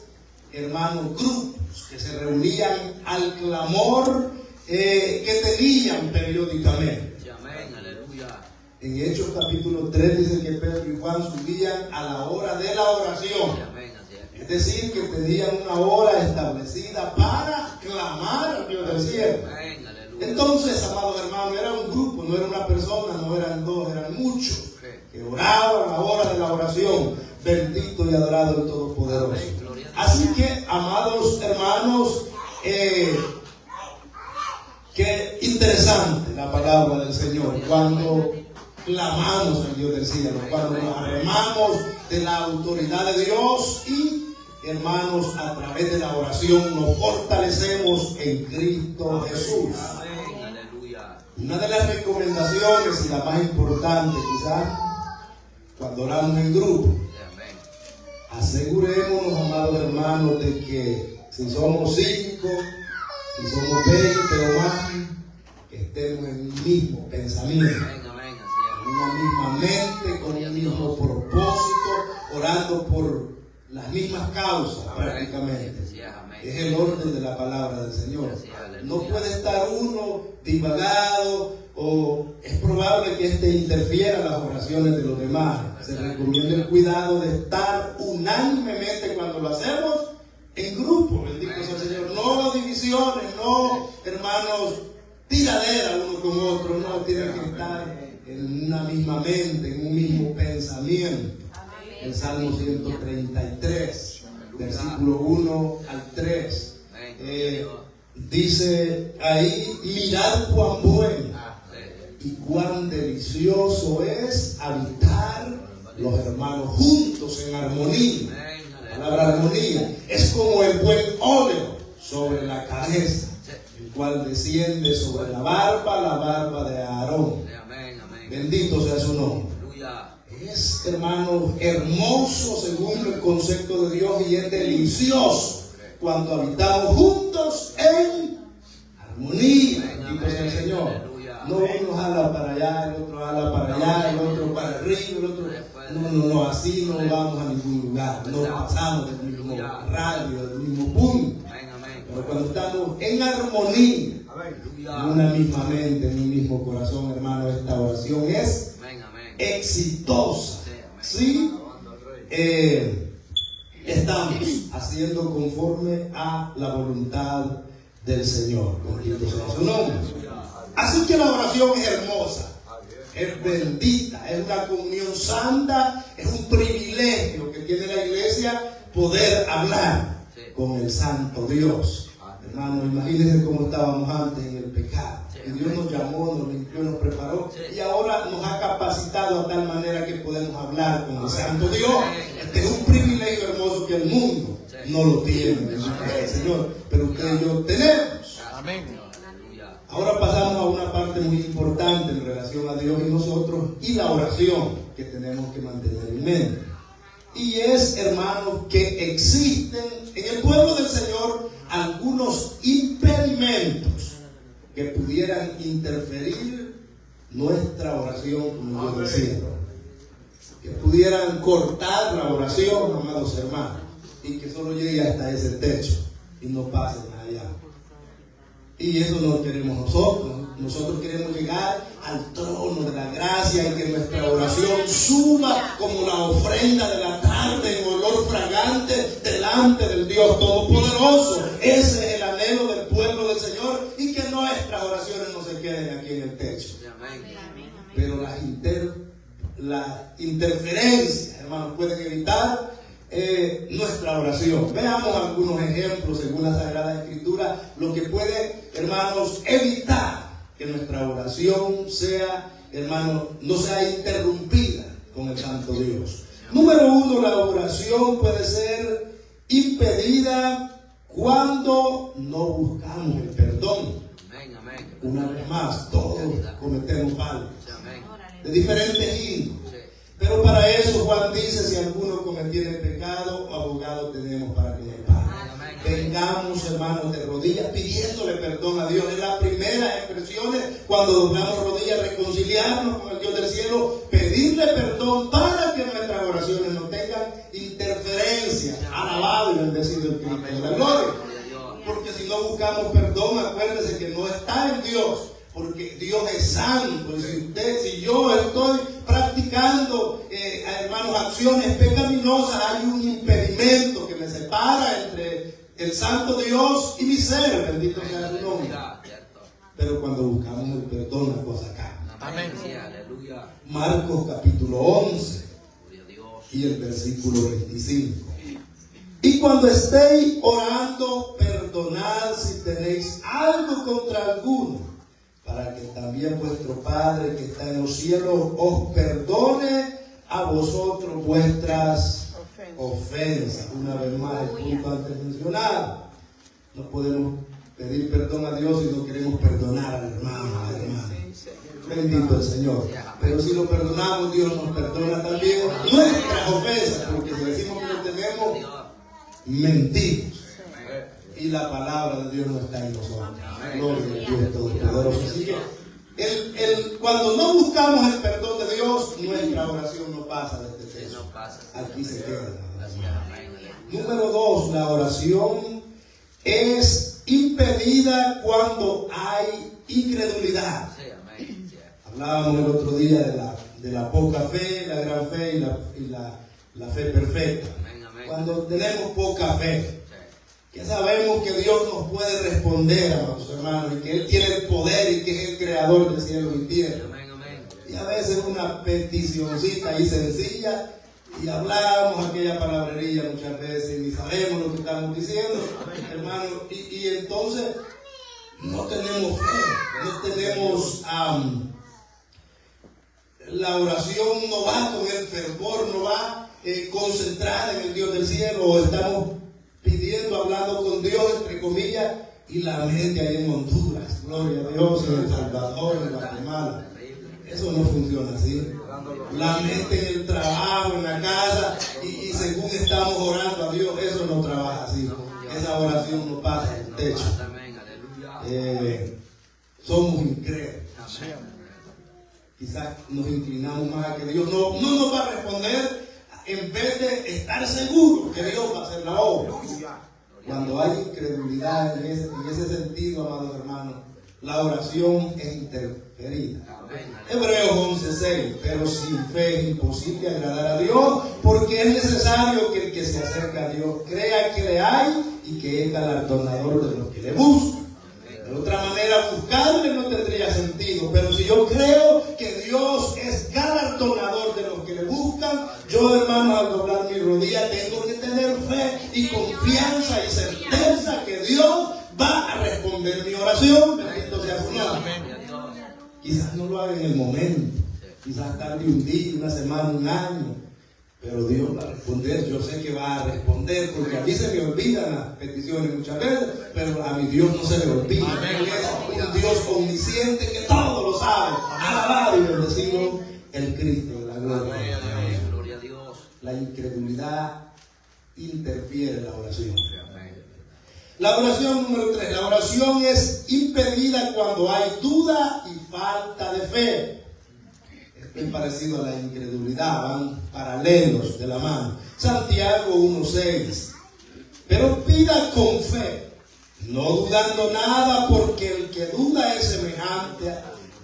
hermanos, grupos que se reunían al clamor que tenían periódicamente. En Hechos capítulo 3 dice que Pedro y Juan subían a la hora de la oración. Es decir, que tenían una hora establecida para clamar al Dios del cielo. Entonces, amados hermanos, era un grupo, no era una persona, no eran dos, eran muchos que oraban a la hora de la oración. Bendito y adorado el Todopoderoso. Así que, amados hermanos, qué interesante la palabra del Señor cuando clamamos al Dios del cielo, cuando nos arremamos de la autoridad de Dios y, hermanos, a través de la oración nos fortalecemos en Cristo Jesús. Una de las recomendaciones y la más importante quizás cuando oramos en grupo, asegurémonos, amados hermanos, de que si somos 5, si somos 20 o más, que estemos en el mismo pensamiento, en una misma mente, con el mismo propósito, orando por las mismas causas prácticamente. Es el orden de la palabra del Señor. No puede estar uno divagado o es probable que éste interfiera en las oraciones de los demás. Se recomienda el cuidado de estar unánimemente cuando lo hacemos en grupo. Bendito sea el Señor. No divisiones, no, hermanos, tiradera uno con otro. No, tienen que estar en una misma mente, en un mismo pensamiento. El Salmo 133, versículo 1 al 3. Dice ahí: mirad cuán bueno y cuán delicioso es habitar los hermanos juntos en armonía. La palabra armonía es como el buen óleo sobre la cabeza, el cual desciende sobre la barba de Aarón. Bendito sea su nombre. Es, hermanos, hermoso según el concepto de Dios y es delicioso cuando habitamos juntos en armonía. Bendito sea el Señor. No uno jala para allá, el otro jala para allá, el otro para arriba, el otro. No, así no vamos a ningún lugar. No pasamos del mismo radio, del mismo punto. Pero cuando estamos en armonía, en una misma mente, en un mismo corazón, hermano, esta oración es exitosa. ¿Sí? Estamos haciendo conforme a la voluntad del Señor. Bendito sea su nombre. Así que la oración es hermosa, es bendita, es una comunión santa, es un privilegio que tiene la iglesia poder hablar con el Santo Dios. Hermano, imagínense cómo estábamos antes en el pecado. Y Dios nos llamó, nos limpió, nos preparó y ahora nos ha capacitado a tal manera que podemos hablar con el Santo Dios. Este es un privilegio hermoso que el mundo no lo tiene, Señor, pero usted y yo tenemos. Amén. Ahora pasamos a una parte muy importante en relación a Dios y nosotros y la oración que tenemos que mantener en mente. Y es, hermanos, que existen en el pueblo del Señor algunos impedimentos que pudieran interferir nuestra oración, como yo decía, que pudieran cortar la oración, amados hermanos, y que solo llegue hasta ese techo y no pase más allá. Y eso no queremos nosotros. Nosotros queremos llegar al trono de la gracia y que nuestra oración suba como la ofrenda de la tarde en olor delante del Dios Todopoderoso. Ese es el anhelo del pueblo del Señor, y que nuestras oraciones no se queden aquí en el techo. Pero las interferencias, hermanos, pueden evitar nuestra oración. Veamos algunos ejemplos según la Sagrada Escritura, lo que puede, hermanos, evitar que nuestra oración sea, hermanos, no sea interrumpida con el Santo Dios. Número 1, la oración puede ser impedida cuando no buscamos el perdón. Una vez más, todos cometemos faltas de diferentes índoles. Pero para eso Juan dice: si alguno cometiere pecado, abogado tenemos para que nos pague. Vengamos, hermanos, de rodillas pidiéndole perdón a Dios. Es la primera expresión cuando doblamos rodillas, reconciliarnos con el Dios del cielo, pedirle perdón para que nuestras oraciones no tengan interferencia. Alabado y bendecido el Cristo de la gloria. Porque si no buscamos perdón, acuérdese que no está en Dios. Porque Dios es santo. Si yo estoy practicando, hermanos, acciones pecaminosas, hay un impedimento que me separa entre el santo Dios y mi ser. Bendito sea su nombre. Pero cuando buscamos el perdón, las cosas cambian. Amén. Marcos capítulo 11 y el versículo 25. Y cuando estéis orando, perdonad si tenéis algo contra alguno, para que también vuestro Padre que está en los cielos os perdone a vosotros vuestras ofensas. Una vez más, el punto antes mencionado. No podemos pedir perdón a Dios si no queremos perdonar al hermano, a la hermana. Bendito el Señor. Pero si lo perdonamos, Dios nos perdona también nuestras ofensas, porque si decimos que lo tenemos, mentimos. Y la palabra de Dios no está en nosotros. Gloria al Dios Todopoderoso. Así que cuando no buscamos el perdón de Dios, nuestra oración no pasa de este texto. Aquí se queda. Número 2, la oración es impedida cuando hay incredulidad. Hablábamos el otro día de la poca fe, la gran fe y la fe perfecta. Cuando tenemos poca fe, que sabemos que Dios nos puede responder, a nuestros hermanos, y que Él tiene el poder y que es el creador del cielo y tierra. Y a veces una peticioncita y sencilla, y hablamos aquella palabrería muchas veces y ni sabemos lo que estamos diciendo, hermano, y entonces no tenemos fe, no tenemos la oración no va con el fervor, no va concentrada en el Dios del cielo, o estamos pidiendo, hablando con Dios, entre comillas, y la mente ahí en Honduras, gloria a Dios, en El Salvador, en Guatemala. Eso no funciona así. La mente en el trabajo, en la casa, y según estamos orando a Dios, eso no trabaja así. Esa oración no pasa del techo. Somos incrédulos. Quizás nos inclinamos más a que Dios no nos va a responder, en vez de estar seguros que Dios va a hacer la obra. Cuando hay incredulidad en ese sentido, amados hermanos, la oración es interferida. Hebreos 11:6. Pero sin fe es imposible agradar a Dios, porque es necesario que el que se acerca a Dios crea que le hay y que es galardonador de los que le buscan. De otra manera, buscarle no tendría sentido. Pero si yo creo que Dios es galardonador de los que le buscan, yo, hermano, al doblar mi rodilla tengo que tener fe y confianza y certeza que Dios va a responder mi oración. Bendito sea su nombre. Quizás no lo haga en el momento, quizás tarde un día, una semana, un año, pero Dios va a responder. Yo sé que va a responder, porque a mí se me olvidan las peticiones muchas veces, pero a mi Dios no se le olvida. Es un Dios omnisciente que todo lo sabe. Alabado y bendecido el Cristo de la gloria. Gloria a Dios. La incredulidad interfiere en la oración. La oración número 3. La oración es impedida cuando hay duda y falta de fe. Esto es parecido a la incredulidad, van paralelos de la mano. Santiago 1:6. Pero pida con fe, no dudando nada, porque el que duda es semejante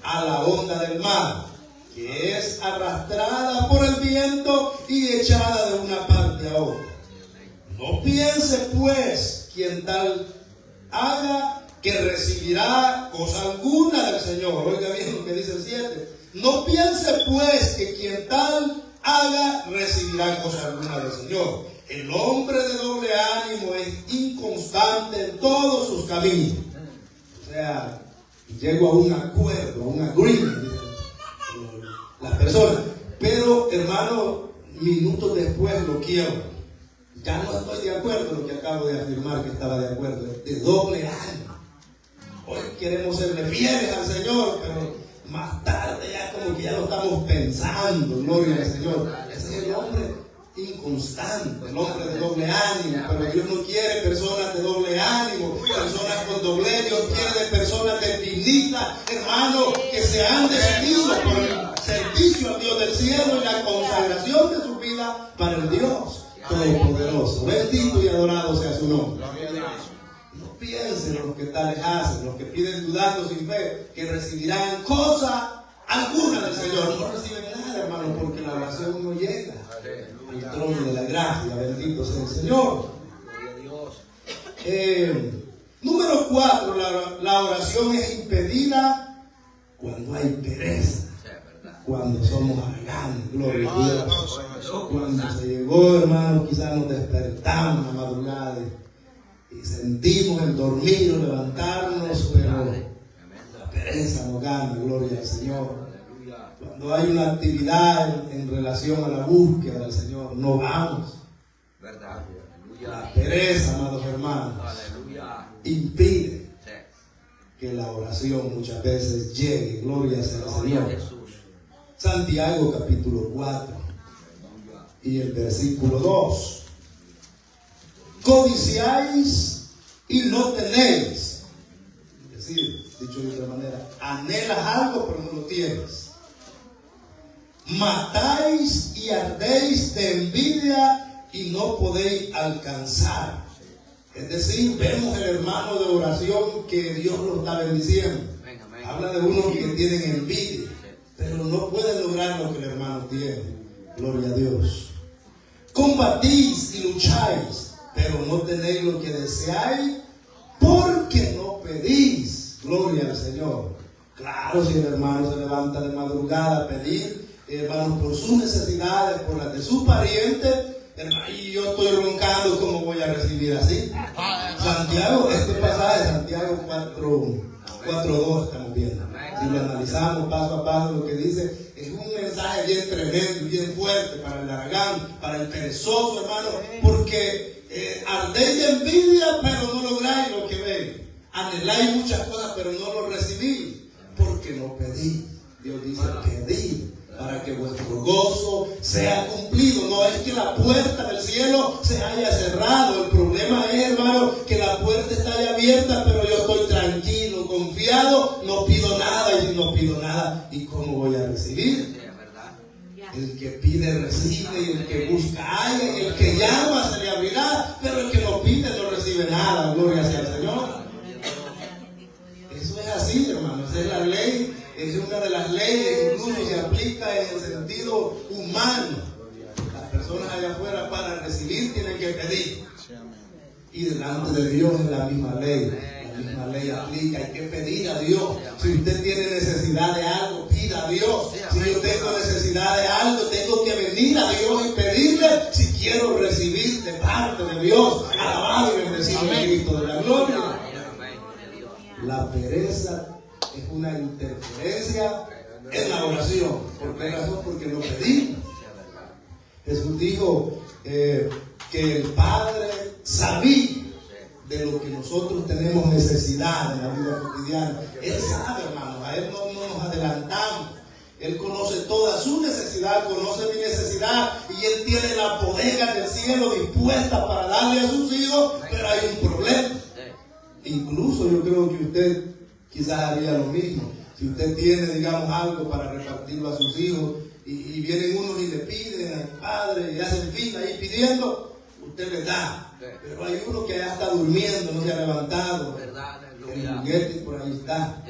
a la onda del mar, que es arrastrada por el viento y echada de una parte a otra. No piense pues quien tal haga que recibirá cosa alguna del Señor. Oiga bien lo que dice el 7. No piense pues que quien tal haga recibirá cosa alguna del Señor. El hombre de doble ánimo es inconstante en todos sus caminos. O sea, llego a un acuerdo, a un agreement, las personas. Pero, hermano, minutos después lo quiero. Ya no estoy de acuerdo en lo que acabo de afirmar que estaba de acuerdo. De doble ánimo. Hoy queremos serle fieles al Señor, pero más tarde ya como que ya lo estamos pensando. Gloria al Señor. Ese es el hombre inconstante, el hombre de doble ánimo. Pero Dios no quiere personas de doble ánimo, personas con doble. Dios quiere de personas definidas, hermano, que se han decidido por el servicio al Dios del cielo y la consagración de su vida para el Dios Todopoderoso. Bendito y adorado sea su nombre. No piensen en los que tales hacen, los que piden dudando sin fe, que recibirán cosa alguna del Señor. No reciben nada, hermano, porque la oración no llega al trono de la gracia. Bendito sea el Señor. Número 4, la oración es impedida cuando hay pereza. Cuando somos arrogantes, gloria a Dios. Cuando se llegó, hermano, quizás nos despertamos a madrugada y sentimos el dormir o levantarnos, pero la pereza nos gana, gloria al Señor. Cuando hay una actividad en relación a la búsqueda del Señor, no vamos. La pereza, amados hermanos, impide que la oración muchas veces llegue, gloria sea al Señor. Santiago capítulo 4 y el versículo 2. Codiciáis y no tenéis. Es decir, dicho de otra manera, anhelas algo pero no lo tienes. Matáis y ardéis de envidia y no podéis alcanzar. Es decir, vemos el hermano de oración que Dios lo está bendiciendo. Habla de unos que tienen envidia, pero no pueden lograr lo que el hermano tiene. Gloria a Dios. Combatís y lucháis, pero no tenéis lo que deseáis, porque no pedís. Gloria al Señor. Claro, si el hermano se levanta de madrugada a pedir, hermanos, por sus necesidades, por las de sus parientes, hermano, y yo estoy roncando, ¿cómo voy a recibir así? Santiago, este pasaje de Santiago 4:2 estamos viendo. Si lo analizamos paso a paso, lo que dice es un mensaje bien tremendo, bien fuerte para el aragán, para el perezoso, hermano, porque ardéis de envidia, pero no lográis lo que ven. Anheláis muchas cosas, pero no lo recibís, porque no pedís. Dios dice, pedid para que vuestro gozo sea cumplido. No es que la puerta del cielo se haya cerrado. El problema es, hermano, que la puerta está ahí abierta, pero yo estoy tranquilo, confiado, no pido nada. Y si no pido nada, ¿y cómo voy a recibir? El que pide recibe, y el que busca halla, y el que llama se le abrirá, pero el que no pide no recibe nada. Gloria sea al Señor. Eso es así, hermano. Esa es la ley. Es una de las leyes, incluso se aplica en el sentido humano. Las personas allá afuera para recibir tienen que pedir. Y delante de Dios es la misma ley. La misma ley aplica, hay que pedir a Dios. Si usted tiene necesidad de algo, pida a Dios. Si yo tengo necesidad de algo, tengo que venir a Dios y pedirle si quiero recibir de parte de Dios. Alabado y bendecido el Cristo de la gloria. La pereza es una interferencia en la oración. ¿Por qué razón? Porque no pedimos. Jesús dijo que el Padre sabía de lo que nosotros tenemos necesidad en la vida cotidiana. Él sabe, hermano, a Él no nos adelantamos. Él conoce toda su necesidad, conoce mi necesidad, y Él tiene la bodega del cielo dispuesta para darle a sus hijos, pero hay un problema. Incluso yo creo que usted quizás haría lo mismo. Si usted tiene, digamos, algo para repartirlo a sus hijos, y vienen unos y le piden al padre y hacen fila ahí pidiendo, usted le da. Pero hay uno que ya está durmiendo, no se ha levantado. El juguete por ahí está.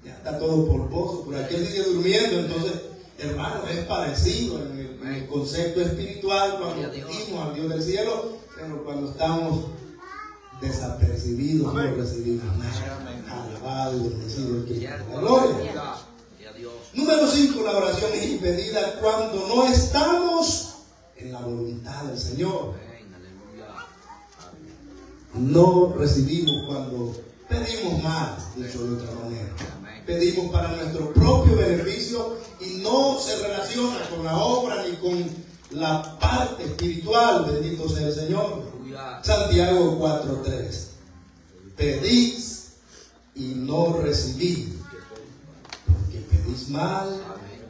Ya está todo polvoso, por aquí él sigue durmiendo. Entonces, hermano, es parecido en el concepto espiritual. Cuando pedimos al Dios del cielo, pero cuando estamos desapercibidos no recibimos nada. Amén. Alabado y bendecido el Cristo. Cierto. Gloria. Gloria a Dios. Número 5, la oración es impedida cuando no estamos en la voluntad del Señor. Amén. Aleluya. No recibimos cuando pedimos mal, dicho de otra manera. Amén. Pedimos para nuestro propio beneficio y no se relaciona con la obra ni con la parte espiritual. Bendito sea el Señor. Aleluya. Santiago 4:3. Pedís y no recibís, porque pedís mal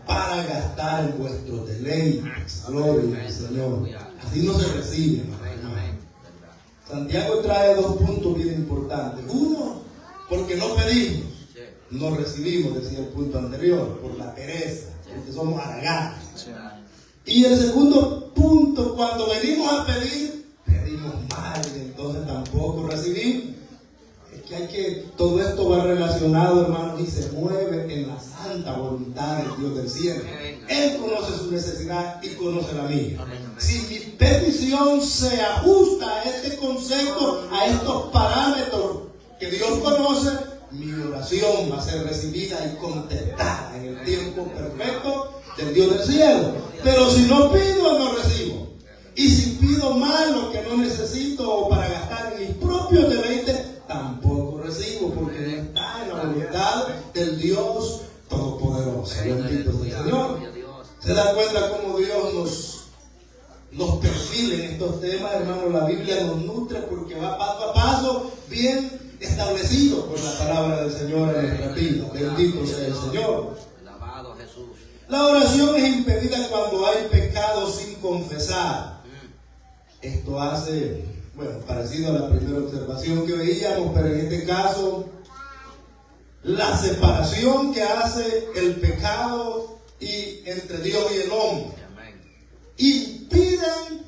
para gastar en vuestros deleites. Gloria al Señor. Así no se recibe, hermano. Amén. Amén. Verdad. Santiago trae 2 puntos bien importantes. Uno, porque no pedimos, Sí. no recibimos, decía el punto anterior, por la pereza, porque somos haraganes. Y el segundo punto, cuando venimos a pedir, pedimos mal y entonces tampoco recibimos. Es que todo esto va relacionado, hermanos, y se mueve en la santa voluntad del Dios del cielo. Él conoce su necesidad y conoce la mía. Si mi petición se ajusta a este concepto, a estos parámetros que Dios conoce, mi oración va a ser recibida y contestada en el tiempo perfecto del Dios del cielo. Pero si no pido, no recibo. Y si pido mal lo que no necesito o para gastar en mis propios deleites, tampoco recibo, porque no está en la voluntad del Dios Todopoderoso. Bendito sea el Señor. ¿Se da cuenta cómo Dios nos perfila en estos temas, hermano? La Biblia nos nutre porque va paso a paso, bien establecido por la palabra del Señor en nuestra vida. Bendito sea el Señor. Alabado Jesús. La oración es impedida cuando hay pecado sin confesar. Esto hace, bueno, parecido a la primera observación que veíamos, pero en este caso, la separación que hace el pecado y entre Dios y el hombre impiden,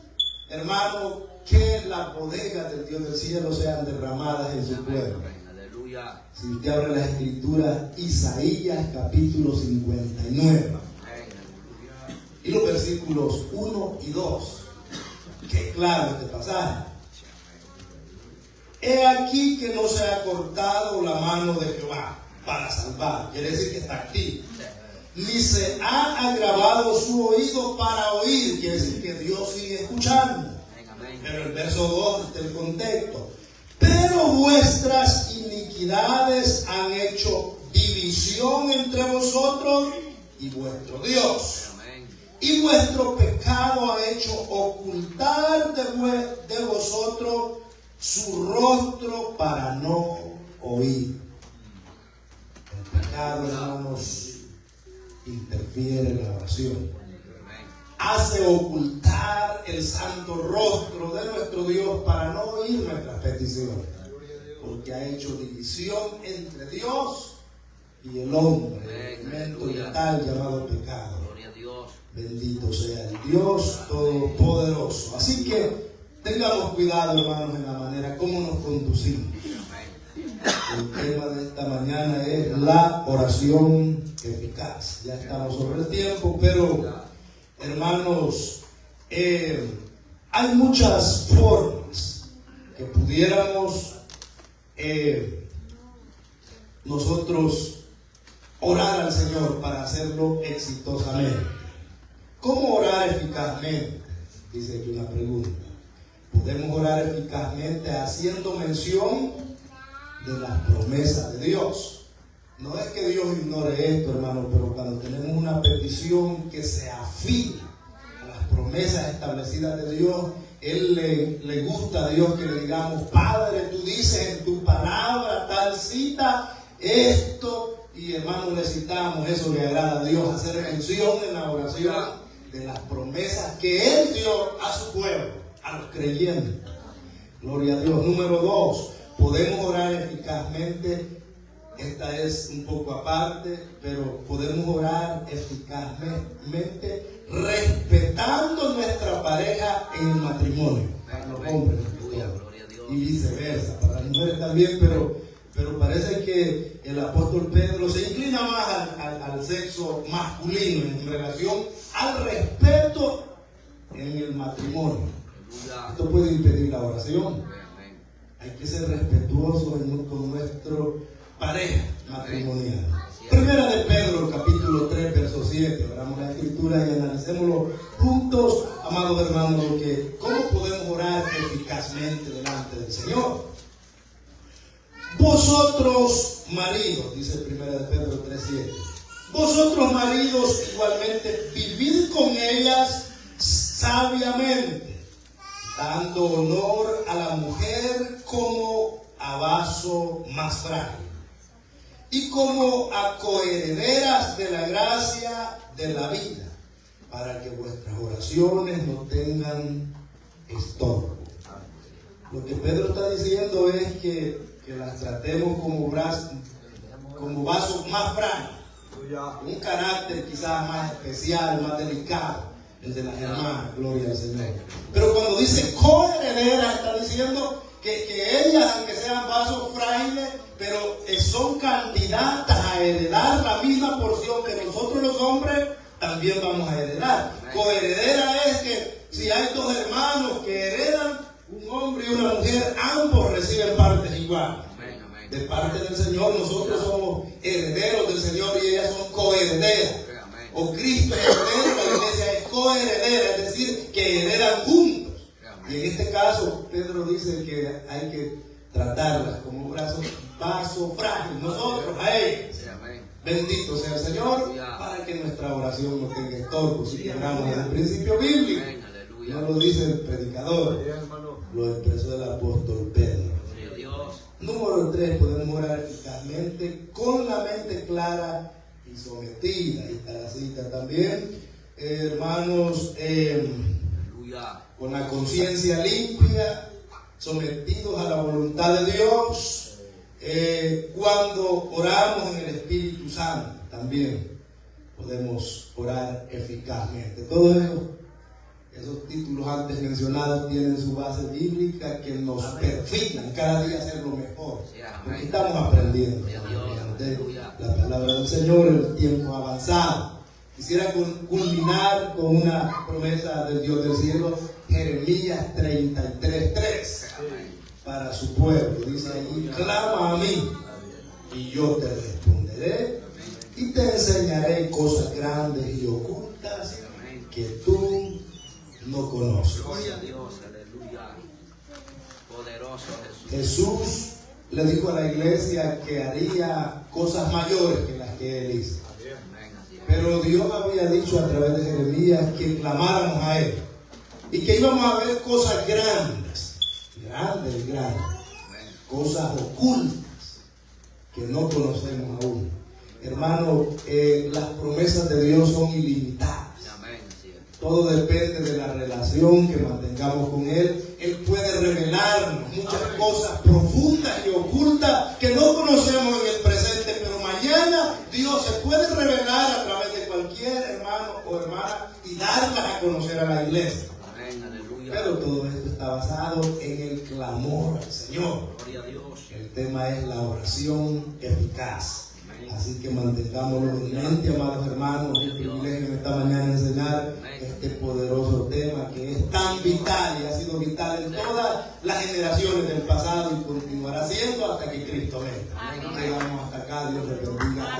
hermano, que las bodegas del Dios del cielo sean derramadas en su pueblo. Aleluya. Si usted abre las escrituras, Isaías capítulo 59 y los versículos 1 y 2, que claro este pasaje. He aquí que no se ha cortado la mano de Jehová para salvar, quiere decir que está activo, ni se ha agravado su oído para oír, quiere decir que Dios sigue escuchando. Pero el verso 2 del contexto: pero vuestras iniquidades han hecho división entre vosotros y vuestro Dios, y vuestro pecado ha hecho ocultar de vosotros su rostro para no oír. El pecado, hermanos, interfiere en la oración, hace ocultar el santo rostro de nuestro Dios para no oír nuestras peticiones, porque ha hecho división entre Dios y el hombre, el elemento letal llamado pecado. Gloria a Dios. Bendito sea el Dios Todopoderoso. Así que tengamos cuidado, hermanos, en la manera como nos conducimos. El tema de esta mañana es la oración eficaz. Ya estamos sobre el tiempo, pero hermanos, hay muchas formas que pudiéramos nosotros orar al Señor para hacerlo exitosamente. ¿Cómo orar eficazmente? Dice aquí una pregunta. Podemos orar eficazmente haciendo mención de las promesas de Dios. No es que Dios ignore esto, hermano, pero cuando tenemos una petición que se afina a las promesas establecidas de Dios, le gusta a Dios que le digamos: Padre, tú dices en tu palabra tal cita esto, y hermano, necesitamos, eso le agrada a Dios, hacer mención en la oración de las promesas que Él dio a su pueblo, a los creyentes. Gloria a Dios. Número 2, podemos orar eficazmente. Esta es un poco aparte, pero podemos orar eficazmente respetando nuestra pareja en el matrimonio, para los hombres y viceversa, para las mujeres también, pero parece que el apóstol Pedro se inclina más al sexo masculino en relación al respeto en el matrimonio. Aleluya. Esto puede impedir la oración. Amén. Hay que ser respetuosos con nuestro pareja matrimonial. Primera de Pedro, capítulo 3, verso 7. Abramos la escritura y analicémoslo juntos, amados hermanos, cómo podemos orar eficazmente delante del Señor. Vosotros, maridos, dice Primera de Pedro 3, 7. Vosotros, maridos, igualmente vivid con ellas sabiamente, dando honor a la mujer como a vaso más frágil y como a coherederas de la gracia de la vida, para que vuestras oraciones no tengan estorbo. Lo que Pedro está diciendo es que las tratemos como vasos más frágiles, un carácter quizás más especial, más delicado, el de las hermanas, gloria al Señor. Pero cuando dice coherederas, está diciendo que ellas, aunque sean vasos frágiles, pero son candidatas a heredar la misma porción que nosotros los hombres también vamos a heredar. Coheredera es que si hay dos hermanos que heredan, un hombre y una mujer, ambos reciben partes iguales. De parte del Señor, nosotros somos herederos del Señor y ellas son coherederas. O Cristo es heredero, la iglesia es coheredera, es decir, que heredan juntos. Y en este caso, Pedro dice que hay que tratarlas como un vaso frágil, nosotros a ellos. Bendito sea el Señor, para que nuestra oración no tenga estorbo. Si quebramos el principio bíblico, no lo dice el predicador, lo expresó el apóstol Pedro. Número 3, podemos orar eficazmente con la mente clara y sometida. Ahí está la cita también, hermanos, con la conciencia limpia, sometidos a la voluntad de Dios. Cuando oramos en el Espíritu Santo, también podemos orar eficazmente. Todos esos títulos antes mencionados tienen su base bíblica, que nos perfilan cada día hacer lo mejor, porque estamos aprendiendo de la palabra del Señor en el tiempo avanzado. Quisiera culminar con una promesa del Dios del cielo, Jeremías 33:3, para su pueblo. Dice allí: clama a mí y yo te responderé y te enseñaré cosas grandes y ocultas que tú no conoces. Gloria a Dios, aleluya. Poderoso Jesús. Jesús le dijo a la iglesia que haría cosas mayores que las que él hizo. Pero Dios había dicho a través de Jeremías que clamáramos a él y que íbamos a ver cosas grandes, cosas ocultas que no conocemos aún. Hermano, las promesas de Dios son ilimitadas. Todo depende de la relación que mantengamos con Él. Él puede revelarnos muchas cosas profundas y ocultas que no conocemos en el presente, pero mañana Dios se puede revelar a través de cualquier hermano o hermana y darlas a conocer a la iglesia. Pero todo esto está basado en el clamor al Señor. El tema es la oración eficaz. Así que mantengámoslo en mente, amados hermanos. Es un privilegio en esta mañana enseñar este poderoso tema que es tan vital y ha sido vital en todas las generaciones del pasado y continuará siendo hasta que Cristo venga. Llegamos hasta acá, Dios les bendiga.